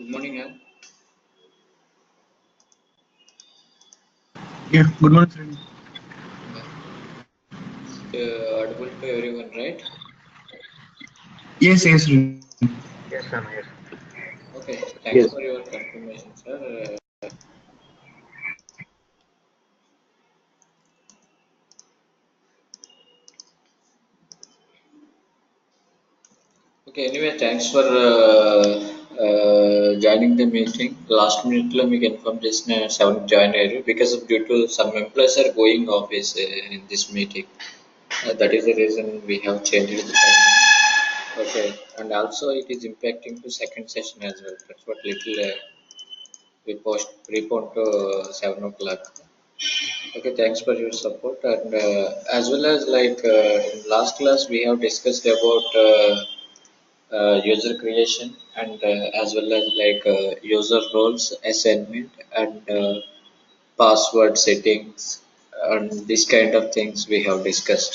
Good morning, all. Yeah, good morning, friend. Audible to everyone, right? Yes, yes, friend. Yes, Sam, yes. Okay, thanks Yes. for your confirmation, sir. Okay, anyway, thanks for joining the meeting. Last minute, lo మీకు inform చేసిన 7th January because of due to some employees are going office in this meeting. That is the reason we have changed the timing. Okay, and also it is impacting to second session as well. That's what little report to 7 o'clock. Okay, thanks for your support. And as well as in last class, we have discussed about user creation and as well as user roles, assignment, and password settings, and this kind of things we have discussed.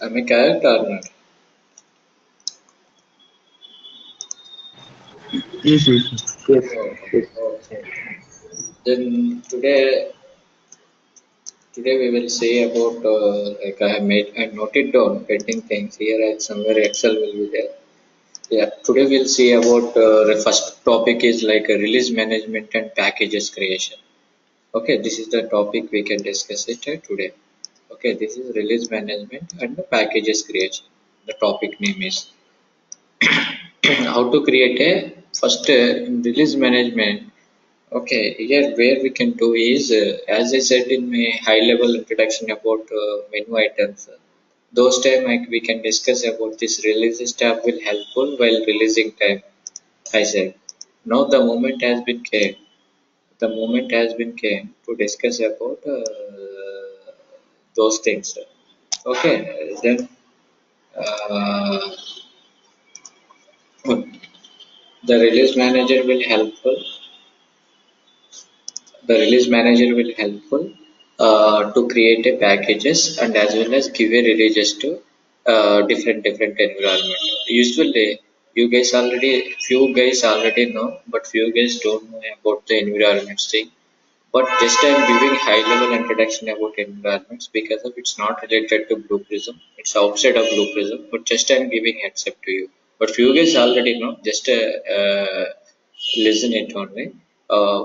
Am I correct or not? Yes, yes, yes. Yes. Oh, Yes. okay. Then today we will say about I noted down pending things here and somewhere Excel will be there. Yeah, today we'll see about the first topic is like a release management and packages creation. Okay, this is the topic we can discuss it today. Okay, this is release management and the packages creation. The topic name is how to create a first release management. Okay, here where we can do is as I said in my high level introduction about menu items. Those time we can discuss about this releases tab will helpful while releasing time. I said, now the moment has been came. The moment has been came to discuss about those things. Okay, then uh, the release manager will helpful. The release manager will helpful to create a packages and as well as give a releases to different environment. Usually, you guys already few guys already know, but few guys don't know about the environments thing. But just I'm giving high level introduction about environments because of it's not related to BluePrism. It's outside of BluePrism, but just I'm giving heads up to you. But few guys already know. Just listen it only.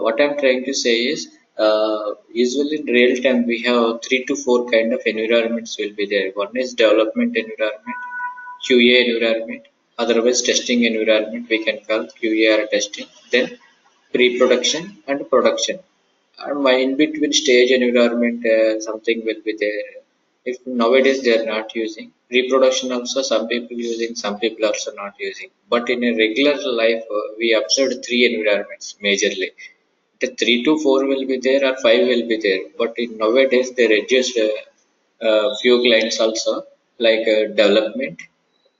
What I'm trying to say is, usually in real time we have 3 to 4 kind of environments will be there. One is development environment, QA environment, otherwise testing environment we can call QA or testing. Then pre-production and production. And my in between stage environment something will be there. If nowadays they are not using reproduction also some people using, some people also not using. But in a regular life we observed three environments majorly. The 3 to 4 will be there or 5 will be there. But in nowadays they reduced few clients also development,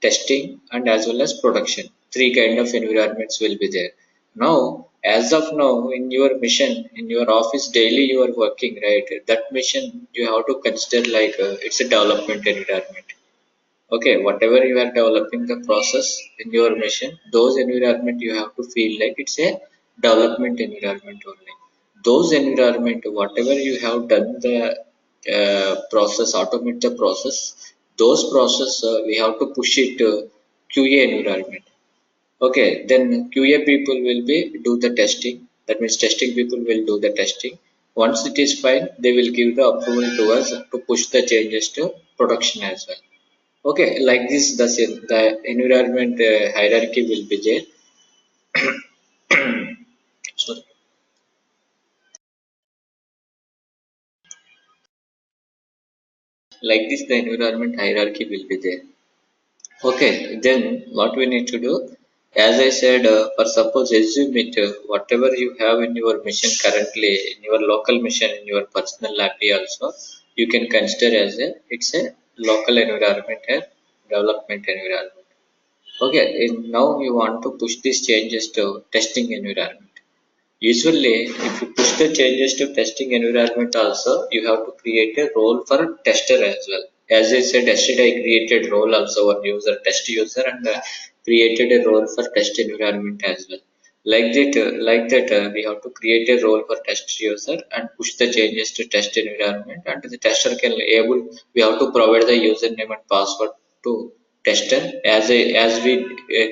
testing, and as well as production. Three kind of environments will be there. Now, as of now, in your mission, in your office daily you are working, right? That mission you have to consider it's a development environment. Okay, whatever you are developing the process in your mission, those environment you have to feel like it's a development environment only. Those environment, whatever you have done the process, automate the process, those process we have to push it to QA environment. Okay, then QA people will be do the testing. That means testing people will do the testing. Once it is fine, they will give the approval to us to push the changes to production as well. Okay, like this, the environment hierarchy will be there. Sorry. Like this, the environment hierarchy will be there. Okay, then what we need to do, as I said, for suppose assume it, whatever you have in your mission currently, in your local mission, in your personal API also, you can consider as it's a local environment and development environment. Okay, and now you want to push these changes to testing environment. Usually, if you push the changes to testing environment also, you have to create a role for tester as well. As I said yesterday, I created role also one user, test user, and created a role for test environment as well. We have to create a role for test user and push the changes to test environment, and the tester can able. We have to provide the username and password to tester as we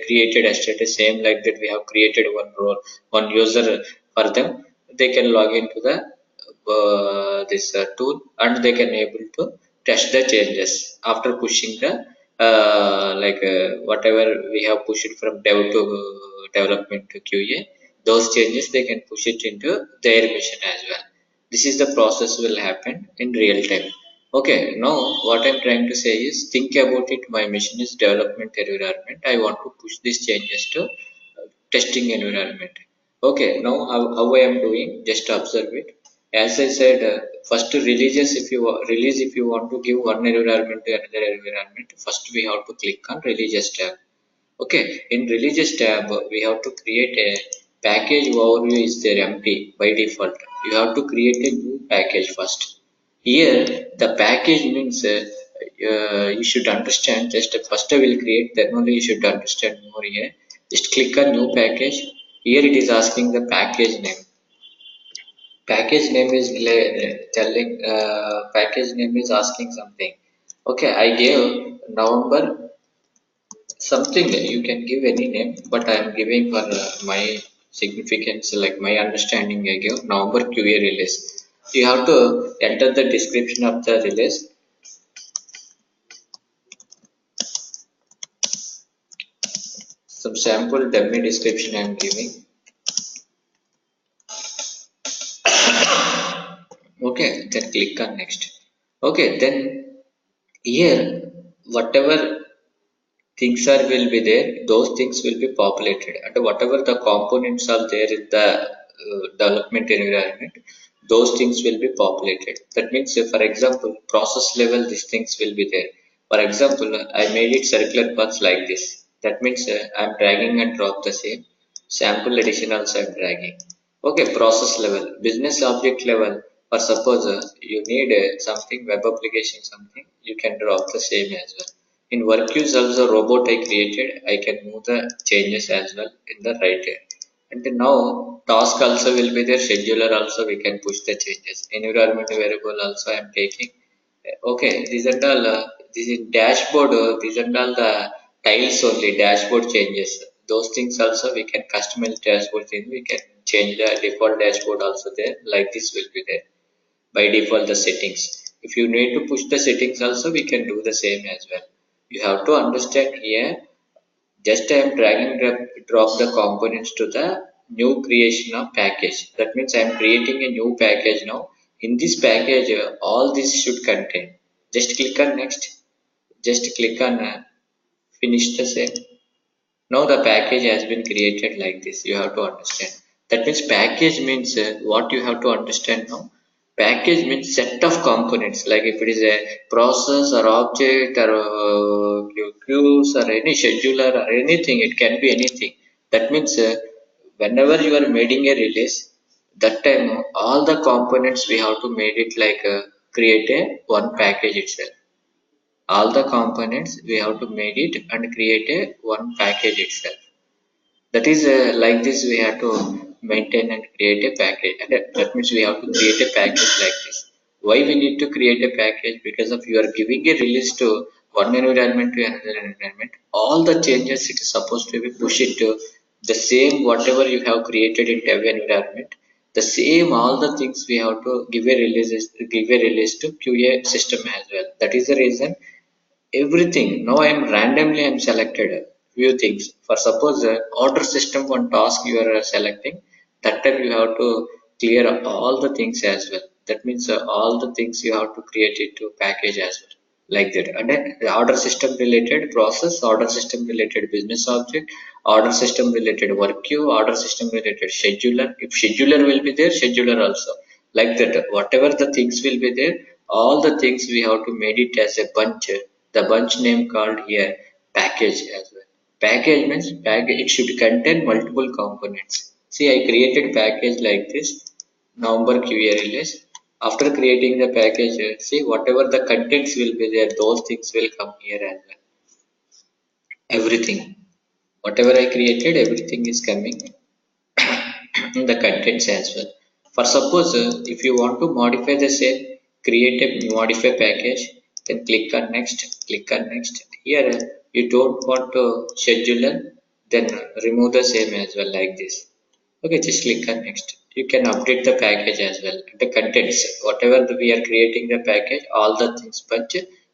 created yesterday. Same like that, we have created one role, one user for them. They can log into the this tool, and they can able to test the changes after pushing the whatever we have pushed from dev to development to QA. Those changes they can push it into their mission as well. This is the process will happen in real time. Okay, now what I'm trying to say is, think about it. My mission is development environment. I want to push these changes to testing environment. Okay, now how I am doing, just observe it. As I said, first releases, release, if you want to give one environment to another environment, first we have to click on releases tab. Okay, in releases tab we have to create a package overview is there empty by default. You have to create a new package first. Here the package means you should understand. Just first I will create, then only you should understand more here. Just click on new package. Here it is asking the package name. Package name is telling package name is asking something. Okay, I gave November something. You can give any name, but I am giving for my significance, like my understanding. I give November QA release. You have to enter the description of the release. Some sample dummy description I am giving. Okay, then click on next. Okay, then here whatever things are will be there, those things will be populated, and whatever the components are there in the development environment, those things will be populated. That means for example process level, these things will be there. For example, I made it circular paths like this. That means I'm dragging and drop the same sample addition also I'm dragging. Okay, process level, business object level, or suppose you need something web application something, you can drop the same as well. In work use also robot I created, I can move the changes as well in the right here. And now task also will be there, scheduler also we can push the changes. Environment variable also I am taking. Okay, these are all this is dashboard. These are all the tiles only, dashboard changes. Those things also we can customize dashboard change. We can change the default dashboard also there. Like this will be there by default the settings. If you need to push the settings also, we can do the same as well. You have to understand here. Just I am dragging drop the components to the new creation of package. That means I am creating a new package now. In this package, all this should contain. Just click on next. Just click on finish the same. Now the package has been created like this. You have to understand. That means package means what you have to understand now. Package means set of components. Like if it is a process or object or queues or any scheduler or anything, it can be anything. That means whenever you are making a release, that time all the components we have to make it like create a one package itself. All the components we have to make it and create a one package itself. That is like this we have to maintain and create a package, and that means we have to create a package like this. Why we need to create a package? Because of you are giving a release to one environment to another environment, all the changes it is supposed to be pushed to the same whatever you have created in dev environment. The same all the things we have to give a release to QA system as well. That is the reason everything. Now I am randomly I am selected few things. For suppose order system one task you are selecting, that time you have to clear all the things as well. That means all the things you have to create it to package as well, like that. And then the order system related process, order system related business object, order system related work queue, order system related scheduler. If scheduler will be there, scheduler also, like that. Whatever the things will be there, all the things we have to made it as a bunch. The bunch name called here package as well. Package means package, it should contain multiple components. See, I created package like this, November QA release. After creating the package, see whatever the contents will be there, those things will come here as well. Everything. Whatever I created, everything is coming in the contents as well. For suppose if you want to modify the same, create a modify package, then click on next. Here you don't want to scheduler, then remove the same as well like this. Okay, just click on next. You can update the package as well. The contents, whatever we are creating the package, all the things, but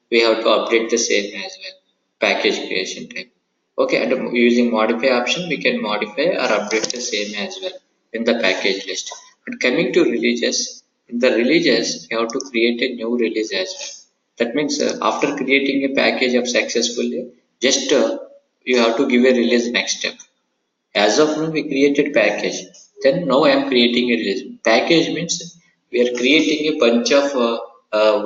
we have to update the same as well. Package creation type. Okay, and using modify option, we can modify or update the same as well in the package list. But coming to releases, in the releases, you have to create a new release as well. That means after creating a package of successfully, just you have to give a release next step. As of now, we created package. Then now I am creating a release. Package means we are creating a bunch of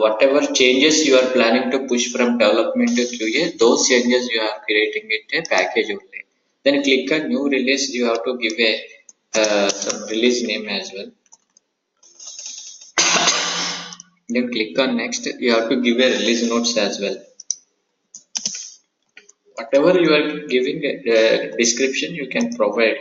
whatever changes you are planning to push from development to QA. Those changes you are creating it a package only. Then click on new release. You have to give a some release name as well. Then click on next. You have to give a release notes as well. Whatever you are giving a description, you can provide.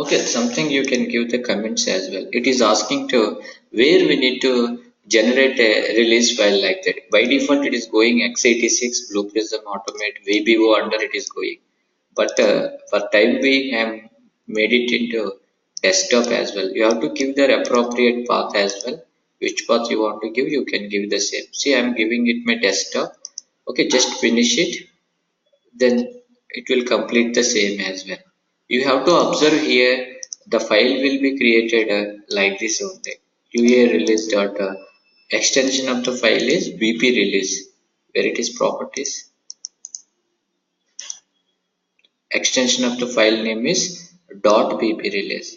Okay, something you can give the comments as well. It is asking to where we need to generate a release file like that. By default, it is going x86, BluePrism, Automate, VBO under it is going. But for time being, I am made it into desktop as well. You have to give the appropriate path as well. Which path you want to give, you can give the same. See, I am giving it my desktop. Okay, just finish it, then it will complete the same as well. You have to observe here the file will be created like this only. QA release dot extension of the file is BP release, where it is properties. Extension of the file name is .bp release.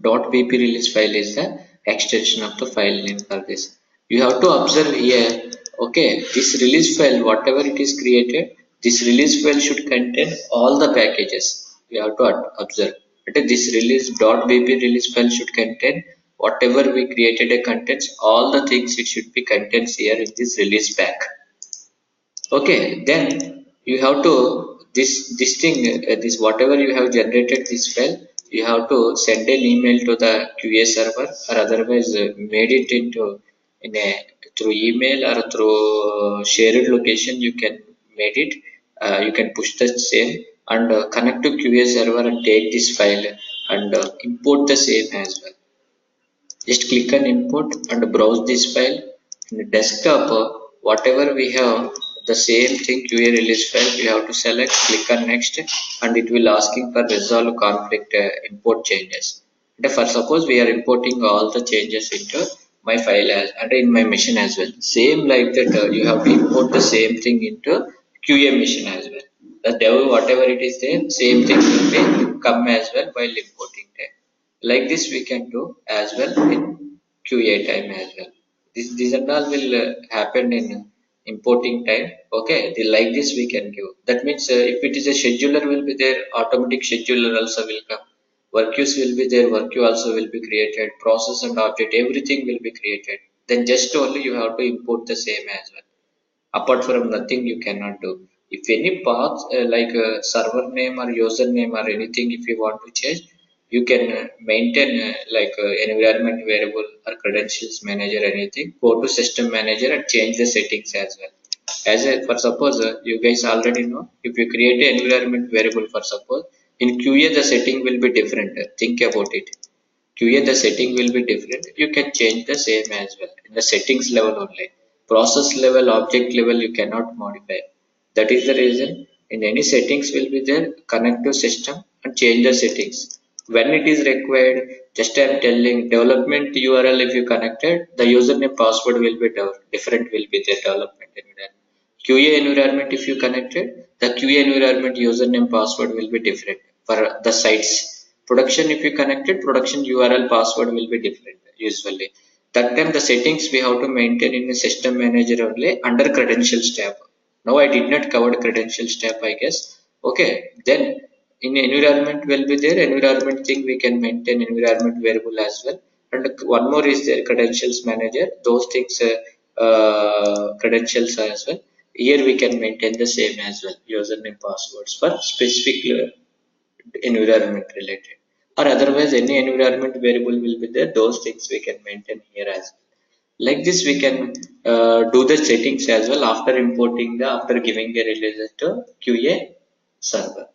.bp release file is the extension of the file name for this. You have to observe here, okay, this release file, whatever it is created, this release file should contain all the packages. You have to observe. Okay, this release .bp release file should contain whatever we created a contents, all the things it should be contains here in this release pack. Okay, then you have to this thing this whatever you have generated this file, you have to send an email to the QA server, or otherwise made it into in a through email or through shared location. You can made it. You can push the same and connect to QA server and take this file and import the same as well. Just click on import and browse this file. In the desktop, whatever we have, the same thing QA release file, you have to select, click on next, and it will asking for resolve conflict import changes. And for suppose we are importing all the changes into my file as and in my machine as well. Same like that, you have to import the same thing into QA machine as well. The dev whatever it is there, same thing will be come as well while importing that. Like this we can do as well in QA time as well. This and all will happen in importing time. Okay, like this we can give. That means if it is a scheduler will be there, automatic scheduler also will come. Work queues will be there, work queue also will be created. Process and object, everything will be created. Then just only you have to import the same as well. Apart from nothing you cannot do. If any path like server name or username or anything if you want to change, you can maintain like environment variable or credentials manager, anything, go to system manager and change the settings as well. As a, for suppose you guys already know, if you create an environment variable, for suppose in QA the setting will be different. Think about it. QA the setting will be different. You can change the same as well in the settings level only. Process level, object level you cannot modify. That is the reason in any settings will be there, connect to system and change the settings. When it is required, just I am telling development URL if you connected, the username password will be different will be the development environment. QA environment if you connected, the QA environment username password will be different for the sites. Production if you connected, production URL password will be different usually. That time the settings we have to maintain in the system manager only under credentials tab. Now I did not cover credentials tab I guess. Okay, then in environment will be there, environment thing we can maintain environment variable as well. And one more is there, credentials manager. Those things credentials as well. Here we can maintain the same as well, username passwords for specific environment related, or otherwise any environment variable will be there. Those things we can maintain here as well. Like this, we can do the settings as well after importing the after giving a release to QA server.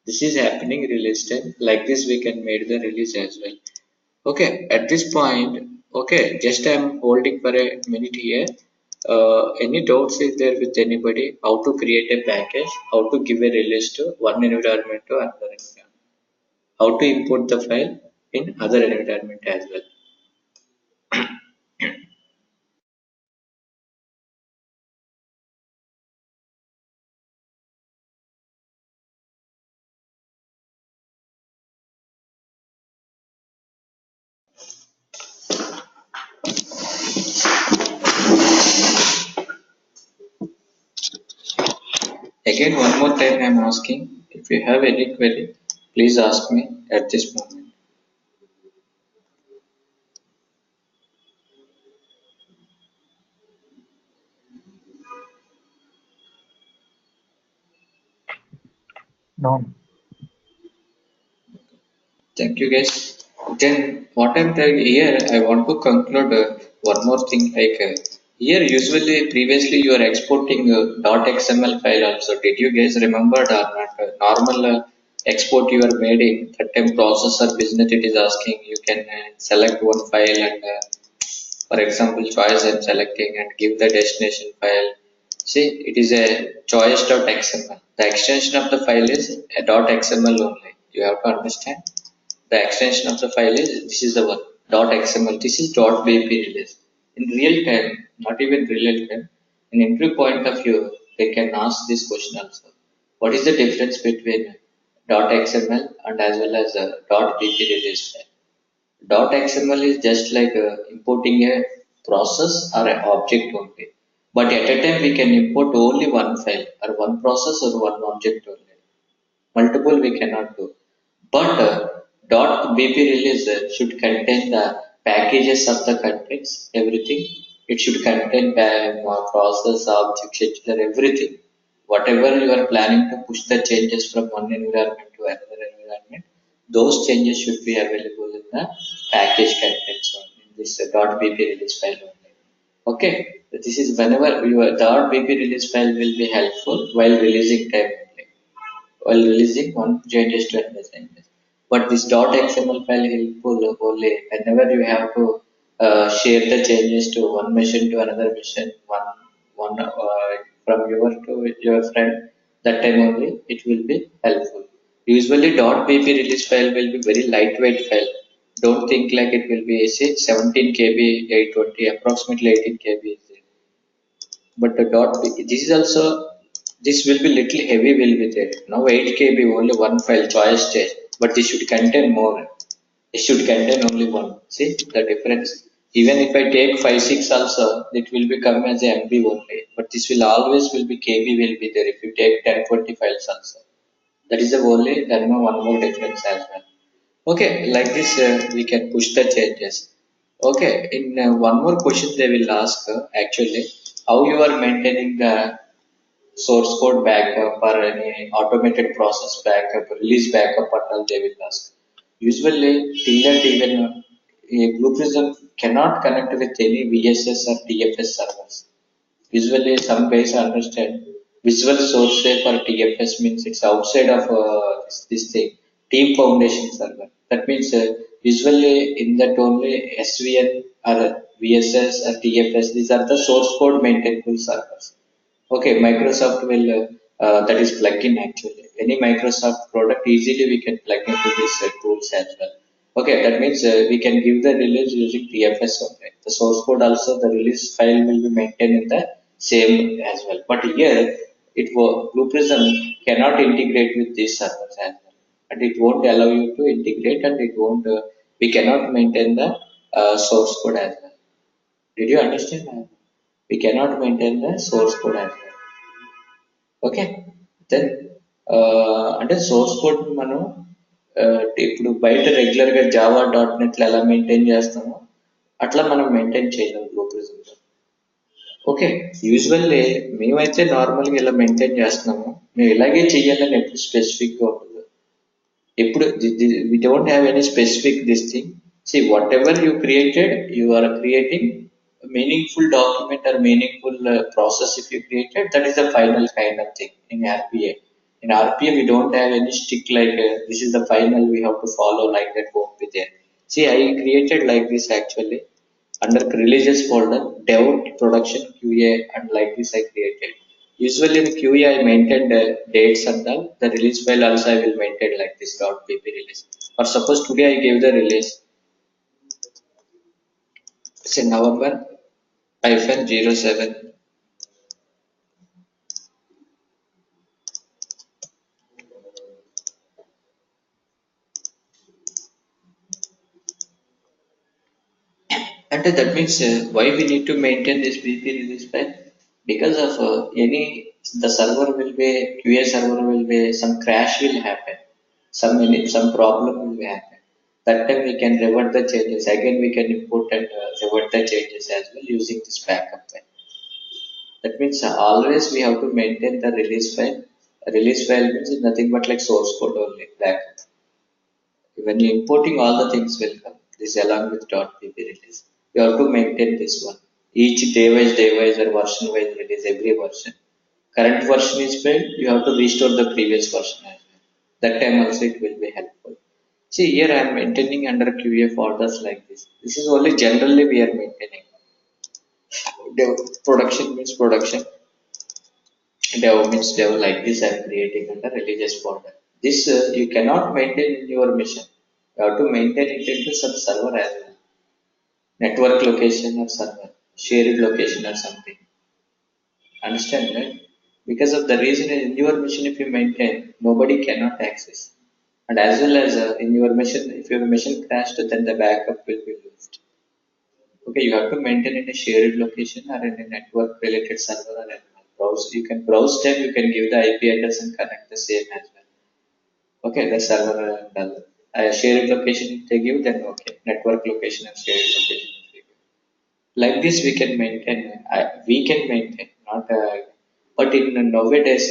This is happening release time. Like this, we can make the release as well. Okay, at this point, okay, just I'm holding for a minute here. Any doubts is there with anybody? How to create a package? How to give a release to one environment to another environment? How to import the file in other environment as well? Again, one more time I'm asking, if you have any query, please ask me at this moment. No. Thank you guys. Then what I'm telling here, I want to conclude one more thing. Like here, usually previously you are exporting .xml file also. Did you guys remember that normal export you are made in that time processor business it is asking you can select one file and for example choice I'm selecting and give the destination file. See, it is a choice.xml. The extension of the file is a .xml only. You have to understand. The extension of the file is this is the one .xml. This is .bp release. In real time, not even real time, in interview point of view, they can ask this question also. What is the difference between .xml and as well as .bp release file? .xml is just like importing a process or an object only. But at a time we can import only one file or one process or one object only. Multiple we cannot do. But .bp release should contain the packages of the contents, everything. It should contain process, object, scheduler, everything. Whatever you are planning to push the changes from one environment to another environment, those changes should be available in the package contents in this .bp release file only. Okay, this is whenever your .bp release file will be helpful while releasing time only, while releasing one changes to another changes. But this .xml file helpful only whenever you have to share the changes to one machine to another machine, one from your to your friend. That time only it will be helpful. Usually .bp release file will be very lightweight file. Don't think like it will be say 17 KB, 820, approximately 18 KB is there. But the this is also this will be little heavy will be there. Now 8 KB only one file choice stage, but this should contain more. It should contain only one. See the difference. Even if I take 5 6 also, it will become as a MB only. But this will always will be KB will be there if you take 10 20 files also. That is the only then one more difference as well. Okay, like this we can push the changes. Okay, in one more question they will ask actually how you are maintaining the source code backup or any automated process backup, release backup and all they will ask. Usually till that even BluePrism cannot connect with any VSS or TFS servers. Usually, some guys understand visual source for TFS means it's outside of this thing, team foundation server. That means usually in that only SVN or VSS or TFS, these are the source code maintainable servers. Okay, Microsoft will that is plugin actually. Any Microsoft product easily we can plug into these tools as well. Okay, that means we can give the release using TFS only. The source code also the release file will be maintained in the same as well. But here BluePrism cannot integrate with these servers as well, and it won't allow you to integrate, and it won't. We cannot maintain the source code as well. Did you understand? We cannot maintain the source code as well. Okay then అంటే source code మనం ఇప్పుడు బయట రెగ్యులర్గా Java dot నెట్లో ఎలా maintain చేస్తామో అట్లా మనం మెయింటైన్ చేయలేము బ్లూ ప్రిజంలో. ఓకే. యూజువల్లీ మేమైతే నార్మల్‌గా ఇలా మెయింటైన్ చేస్తున్నాము. మేము ఇలాగే చేయాలని ఎప్పుడు స్పెసిఫిక్‌గా ఉండదు. ఎప్పుడు we don't have any specific this thing. See, whatever you created, you are creating a meaningful document or meaningful process if you created, that is the final kind of thing in RPA. In RPA, we don't have any stick like this is the final we have to follow like that won't be there. See, I created like this actually under religious folder, dev, production, QA, and like this I created. Usually in QA I maintain the dates and all. The release file also I will maintain like this .pp release. Or suppose today I give the release, say November hyphen 07. And that means why we need to maintain this BP release file? Because of the server will be, QA server will be, some crash will happen. Some problem will happen. That time we can revert the changes. Again we can import and revert the changes as well using this backup file. That means always we have to maintain the release file. A release file means nothing but like source code only, backup. When you importing all the things will come. This along with .pp release. You have to maintain this one. Each day wise or version wise release every version. Current version is failed, you have to restore the previous version as well. That time also it will be helpful. See here I am maintaining under QA folders like this. This is only generally we are maintaining. Dev production means production. Dev means dev like this I am creating under religious folder. This you cannot maintain in your machine. You have to maintain it into some server as well. Network location or server. Shared location or something. Understand right? Because of the reason in your machine if you maintain, nobody cannot access. And as well as in your machine, if your machine crashed, then the backup will be lost. Okay, you have to maintain in a shared location or in a network related server or anything. Browse. You can browse them, you can give the IP address and connect the same as well. Okay, the server and shared location if they give, then okay. Network location and shared location if they give. Like this we can maintain, not but in nowadays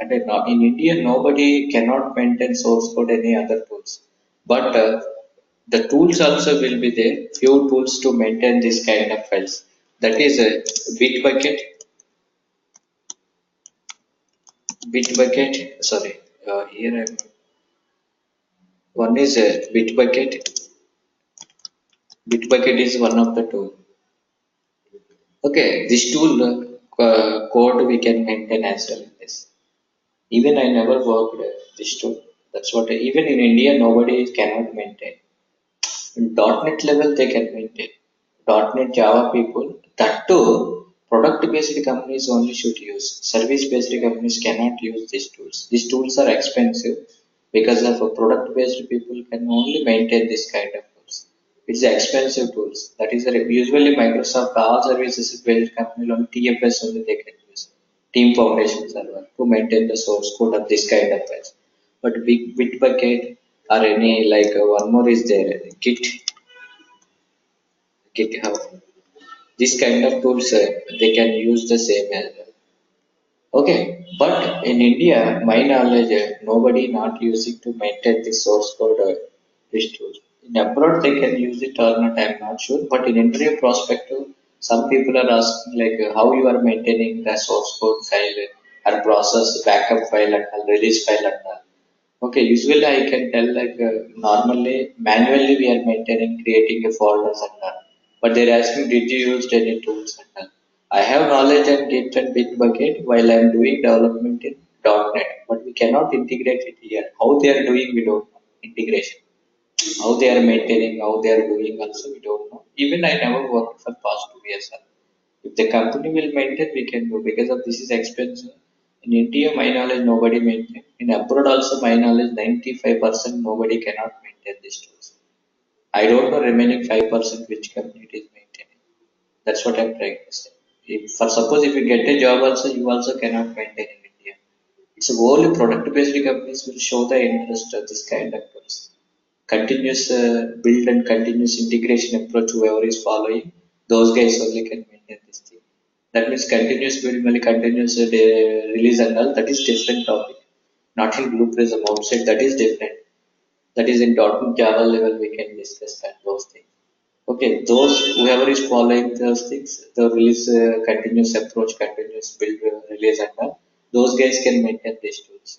and in India nobody cannot maintain source code any other tools, but the tools also will be there, few tools to maintain this kind of files. That is a bitbucket. Sorry, here I'm, one is a bitbucket is one of the tool. Okay, this tool code we can maintain as well in this. Even I never worked this tool. That's what even in India nobody cannot maintain. In .NET level they can maintain. .NET Java people, that too, product-based companies only should use. Service-based companies cannot use these tools. These tools are expensive because of product-based people can only maintain this kind of tools. It's expensive tools. That is usually Microsoft all services-based companies only TFS only they can use. Team Foundation Server to maintain the source code of this kind of files. But big Bitbucket or any like one more is there, GitHub. This kind of tools they can use the same as well. Okay, but in India, my knowledge, nobody not using to maintain the source code this tool. In abroad, they can use it or not, I'm not sure. But in interview perspective, some people are asking like how you are maintaining the source code file or process backup file and all, release file and all. Okay, usually I can tell like normally manually we are maintaining creating a folders and all. But they're asking did you use any tools and all. I have knowledge and Git and Bitbucket while I'm doing development in .NET, but we cannot integrate it here. How they are doing we don't know integration. How they are maintaining, how they are doing also we don't know. Even I never worked for past 2 years. If the company will maintain, we can do because of this is expensive. In India, my knowledge nobody maintain. In abroad also, my knowledge 95% nobody cannot maintain these tools. I don't know remaining 5% which company it is maintaining. That's what I'm trying to say. If, for suppose if you get a job also, you also cannot maintain in India. It's only product-based companies will show the interest of this kind of tools. Continuous build and continuous integration approach, whoever is following, those guys only can maintain this thing. That means continuous build, only continuous release and all. That is different topic. Not in BluePrism outside. That is different. That is in .NET Java level. We can discuss that those things. Okay, those whoever is following those things, the release continuous approach, continuous build release and all. Those guys can maintain these tools,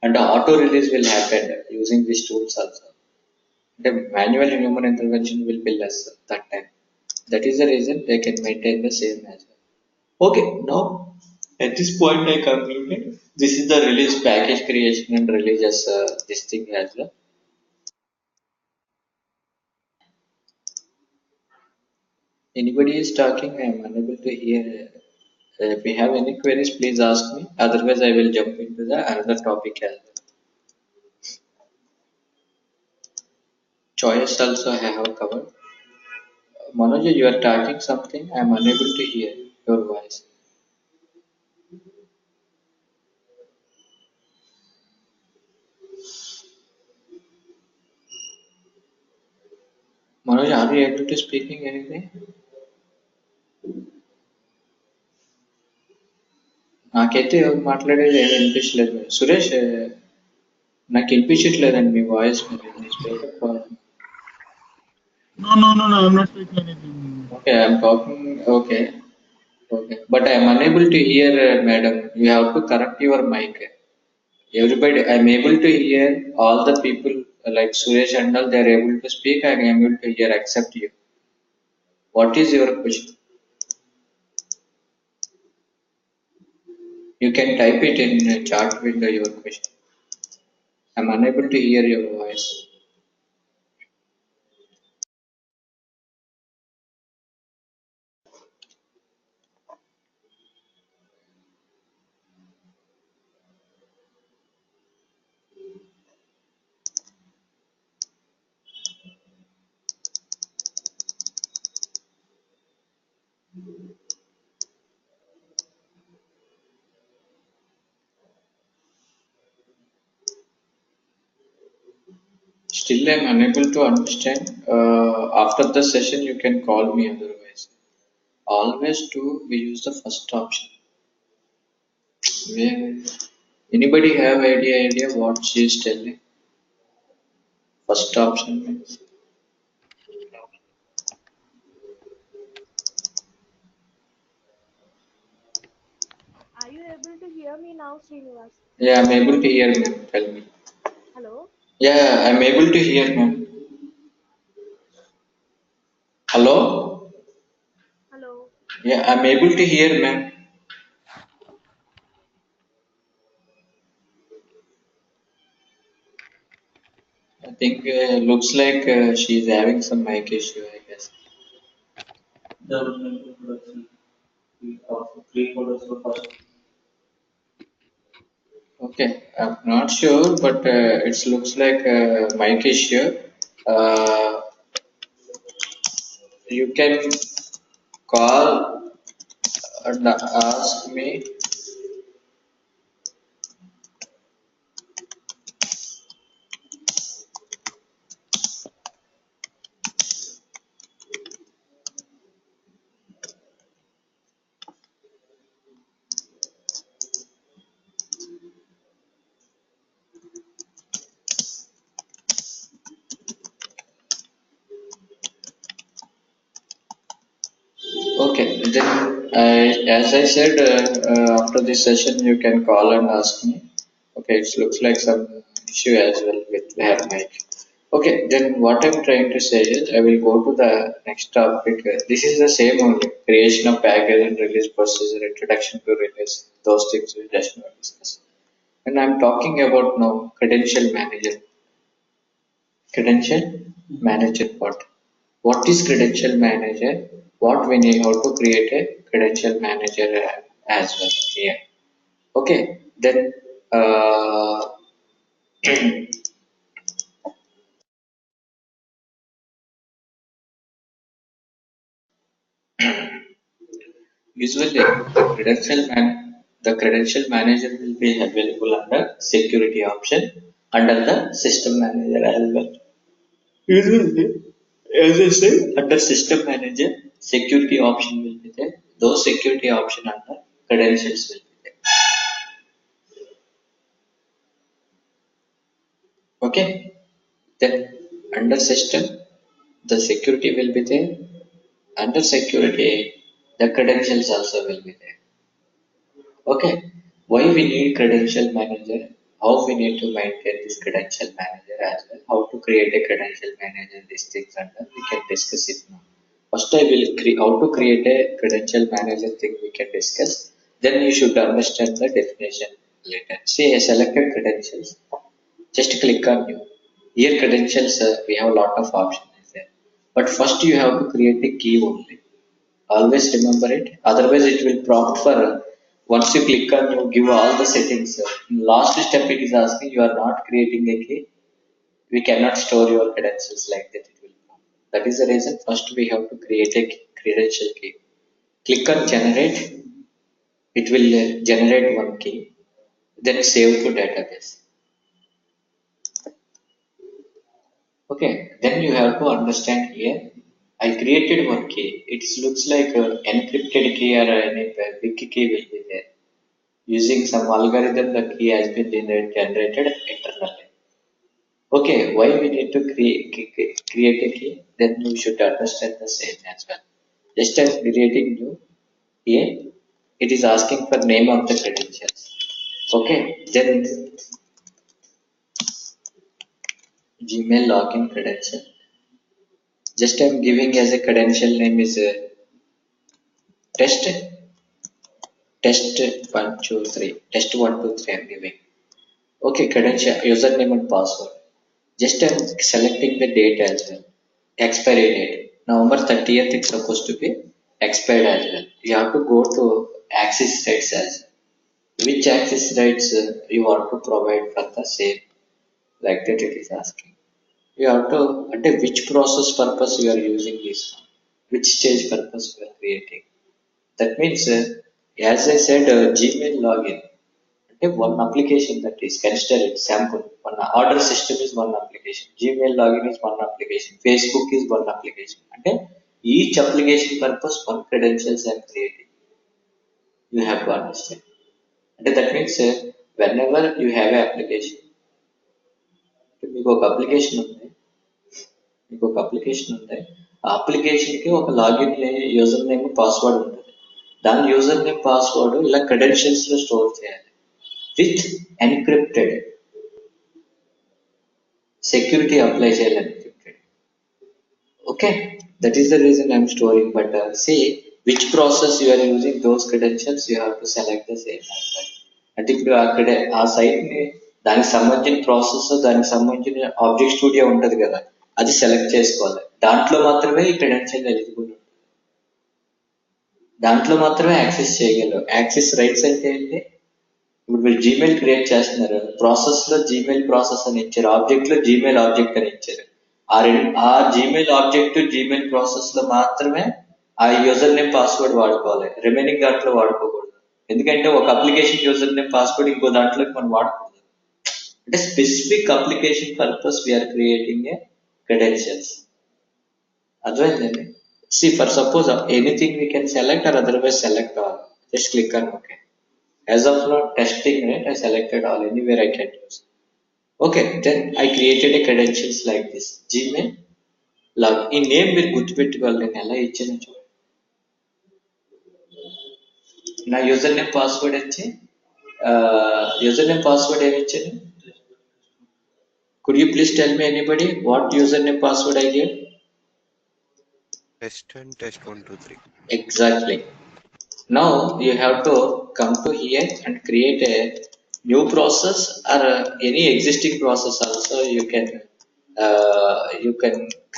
and the auto release will happen using these tools also. The manual human intervention will be less that time. That is the reason they can maintain the same as well. Okay, now at this point I completed. This is the release package creation and release as this thing as well. Anybody is talking, I am unable to hear. If you have any queries, please ask me. Otherwise, I will jump into the another topic as well. Choice also I have covered. Manoj, you are talking something. I am unable to hear your voice. Manoj, are you able to speaking anything? నాకైతే ఎవరు మాట్లాడేది ఏమి వినిపించలేదు సురేష్ నాకు వినిపించట్లేదండి మీ voice మీరు speaker No, no, no, no. I'm not speaking anything. Okay I'm talking okay okay but I'm unable to hear madam you have to correct your mic everybody I'm able to hear all the people like Suresh and all they are able to speak I am able to hear except you what is your question you can type it in chat window your question I'm unable to hear your voice. Still, I'm unable to understand. After the session, you can call me otherwise. Always do we use the first option. Where anybody have idea what she is telling? First option means. Are you able to hear me now, Srinivas? Yeah, I'm able to hear ma'am. Tell me. Hello? Yeah, I'm able to hear ma'am. Hello? Hello? Yeah, I'm able to hear ma'am. I think looks like she's having some mic issue, I guess. Okay, I'm not sure, but it looks like mic issue. Uh, you can call and ask me. Okay, then as I said, after this session, you can call and ask me. Okay, it looks like some issue as well with their mic. Okay, then what I'm trying to say is I will go to the next topic. This is the same only creation of package and release procedure, introduction to release, those things we just now discussed. And I'm talking about now credential manager. Credential manager part. What is credential manager? What we need how to create a credential manager as well here. Okay, then usually the credential manager will be available under security option under the system manager as well. Usually, as I said, under system manager, security option will be there. those security option under credentials will be there. Okay, then under system the security will be there. Under security the credentials also will be there. Okay, why we need credential manager, how we need to maintain this credential manager as well, how to create a credential manager, these things under we can discuss it now. First I will how to create a credential manager thing we can discuss, then you should understand the definition later. See I selected credentials, just click on new. Here credentials we have a lot of options there, but first you have to create a key only. Always remember it. Otherwise, it will prompt for once you click on you give all the settings. Last step it is asking you are not creating a key. We cannot store your credentials like that. It will prompt. That is the reason. First we have to create a credential key. Click on generate. It will generate one key. Then save to database. Okay. Then you have to understand here. I created one key. It looks like an encrypted key or any big key will be there. Using some algorithm, the key has been generated internally. Okay, why we need to create a key? Then you should understand the same as well. Just as creating new here, it is asking for name of the credentials. Okay, then Gmail login credential. Just I'm giving as a credential name is test test 1 2 3 test 1 2 3 I'm giving. Okay, credential username and password. Just I'm selecting the date as well. Expiry date. November 30th it's supposed to be expired as well. You have to go to access rights as well. Which access rights you want to provide for the same. Like that it is asking. You have to at which process purpose you are using this one. Which stage purpose you are creating. That means as I said Gmail login. Okay, one application that is consider it sample. One order system is one application. Gmail login is one application. Facebook is one application. Okay, each application purpose one credentials I am creating. You have to understand. Okay, that means whenever you have an application, మీకు ఒక application ఉంది, మీకు ఒక application ఉంది, ఆ అప్లికేషన్కి ఒక login user name password ఉంటుంది. దాని యూజర్ నేమ్ పాస్వర్డ్ ఇలా క్రెడెన్షియల్స్ లో స్టోర్ చేయాలి విత్ ఎన్క్రిప్టెడ్ security apply చేయాలి encrypted. Okay, that is the reason I'm storing. But see which process you are using those credentials, you have to select the same as well. అంటే ఇప్పుడు అక్కడ ఆ site ని దానికి సంబంధించిన process దానికి సంబంధించిన ఆబ్జెక్ట్ స్టూడియో ఉంటది కదా, అది సెలెక్ట్ చేసుకోవాలి. దాంట్లో మాత్రమే ఈ క్రెడెన్షియల్ ఎలిజిబుల్ ఉంటుంది, దాంట్లో మాత్రమే యాక్సెస్ చేయగలరు. యాక్సెస్ రైట్స్ అంటే ఏంటి, ఇప్పుడు మీరు జీమెయిల్ క్రియేట్ చేస్తున్నారు, ప్రాసెస్ లో జీమెయిల్ ప్రాసెస్ అని ఇచ్చారు, ఆబ్జెక్ట్ లో జీమెయిల్ ఆబ్జెక్ట్ అని ఇచ్చారు. ఆ జీమెయిల్ ఆబ్జెక్ట్ జీమెయిల్ ప్రాసెస్ లో మాత్రమే ఆ యూజర్ నేమ్ పాస్వర్డ్ వాడుకోవాలి, రిమైనింగ్ దాంట్లో వాడుకోకూడదు. ఎందుకంటే ఒక అప్లికేషన్ యూజర్ నేమ్ పాస్వర్డ్ ఇంకో దాంట్లోకి మనం వాడకూడదు. అంటే specific application purpose we're creating a credentials. అర్థమైందండి. See for suppose anything we can select or otherwise select all. Just click on OK. As of now testing, right, I selected all, anywhere I can use. Okay, then I created a credentials like this. Gmail log in name మీరు గుర్తుపెట్టుకోవాలి. నేను ఎలా ఇచ్చాను చూడండి. నా user name password వచ్చి user name password ఏమి ఇచ్చాను? Could you please tell me anybody what username password I gave? Test and test 1 2 3. Exactly. Now you have to come to here and create a new process or any existing process also you can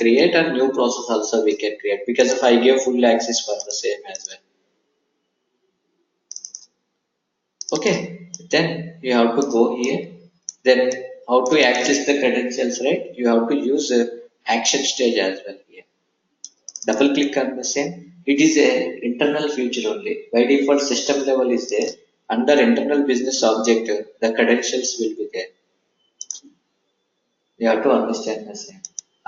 create a new process also we can create, because if I give full access for the same as well. Okay, then you have to go here. Then how to access the credentials, right? You have to use action stage as well here. Double click on the same. It is a internal feature only. By default system level is there. Under internal business object the credentials will be there. You have to understand the same.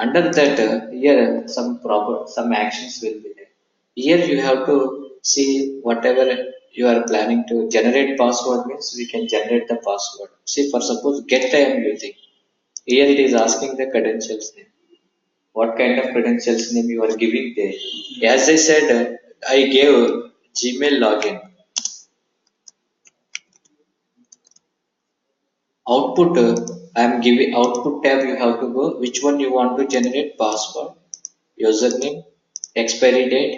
Under that here some actions will be there. Here you have to See, whatever you are planning to generate password means we can generate the password. See, for suppose get I am using. Here it is asking the credentials name. What kind of credentials name you are giving there? As I said, I gave Gmail login. Output, I am giving output tab. You have to go. Which one you want to generate? Password, username, expiry date,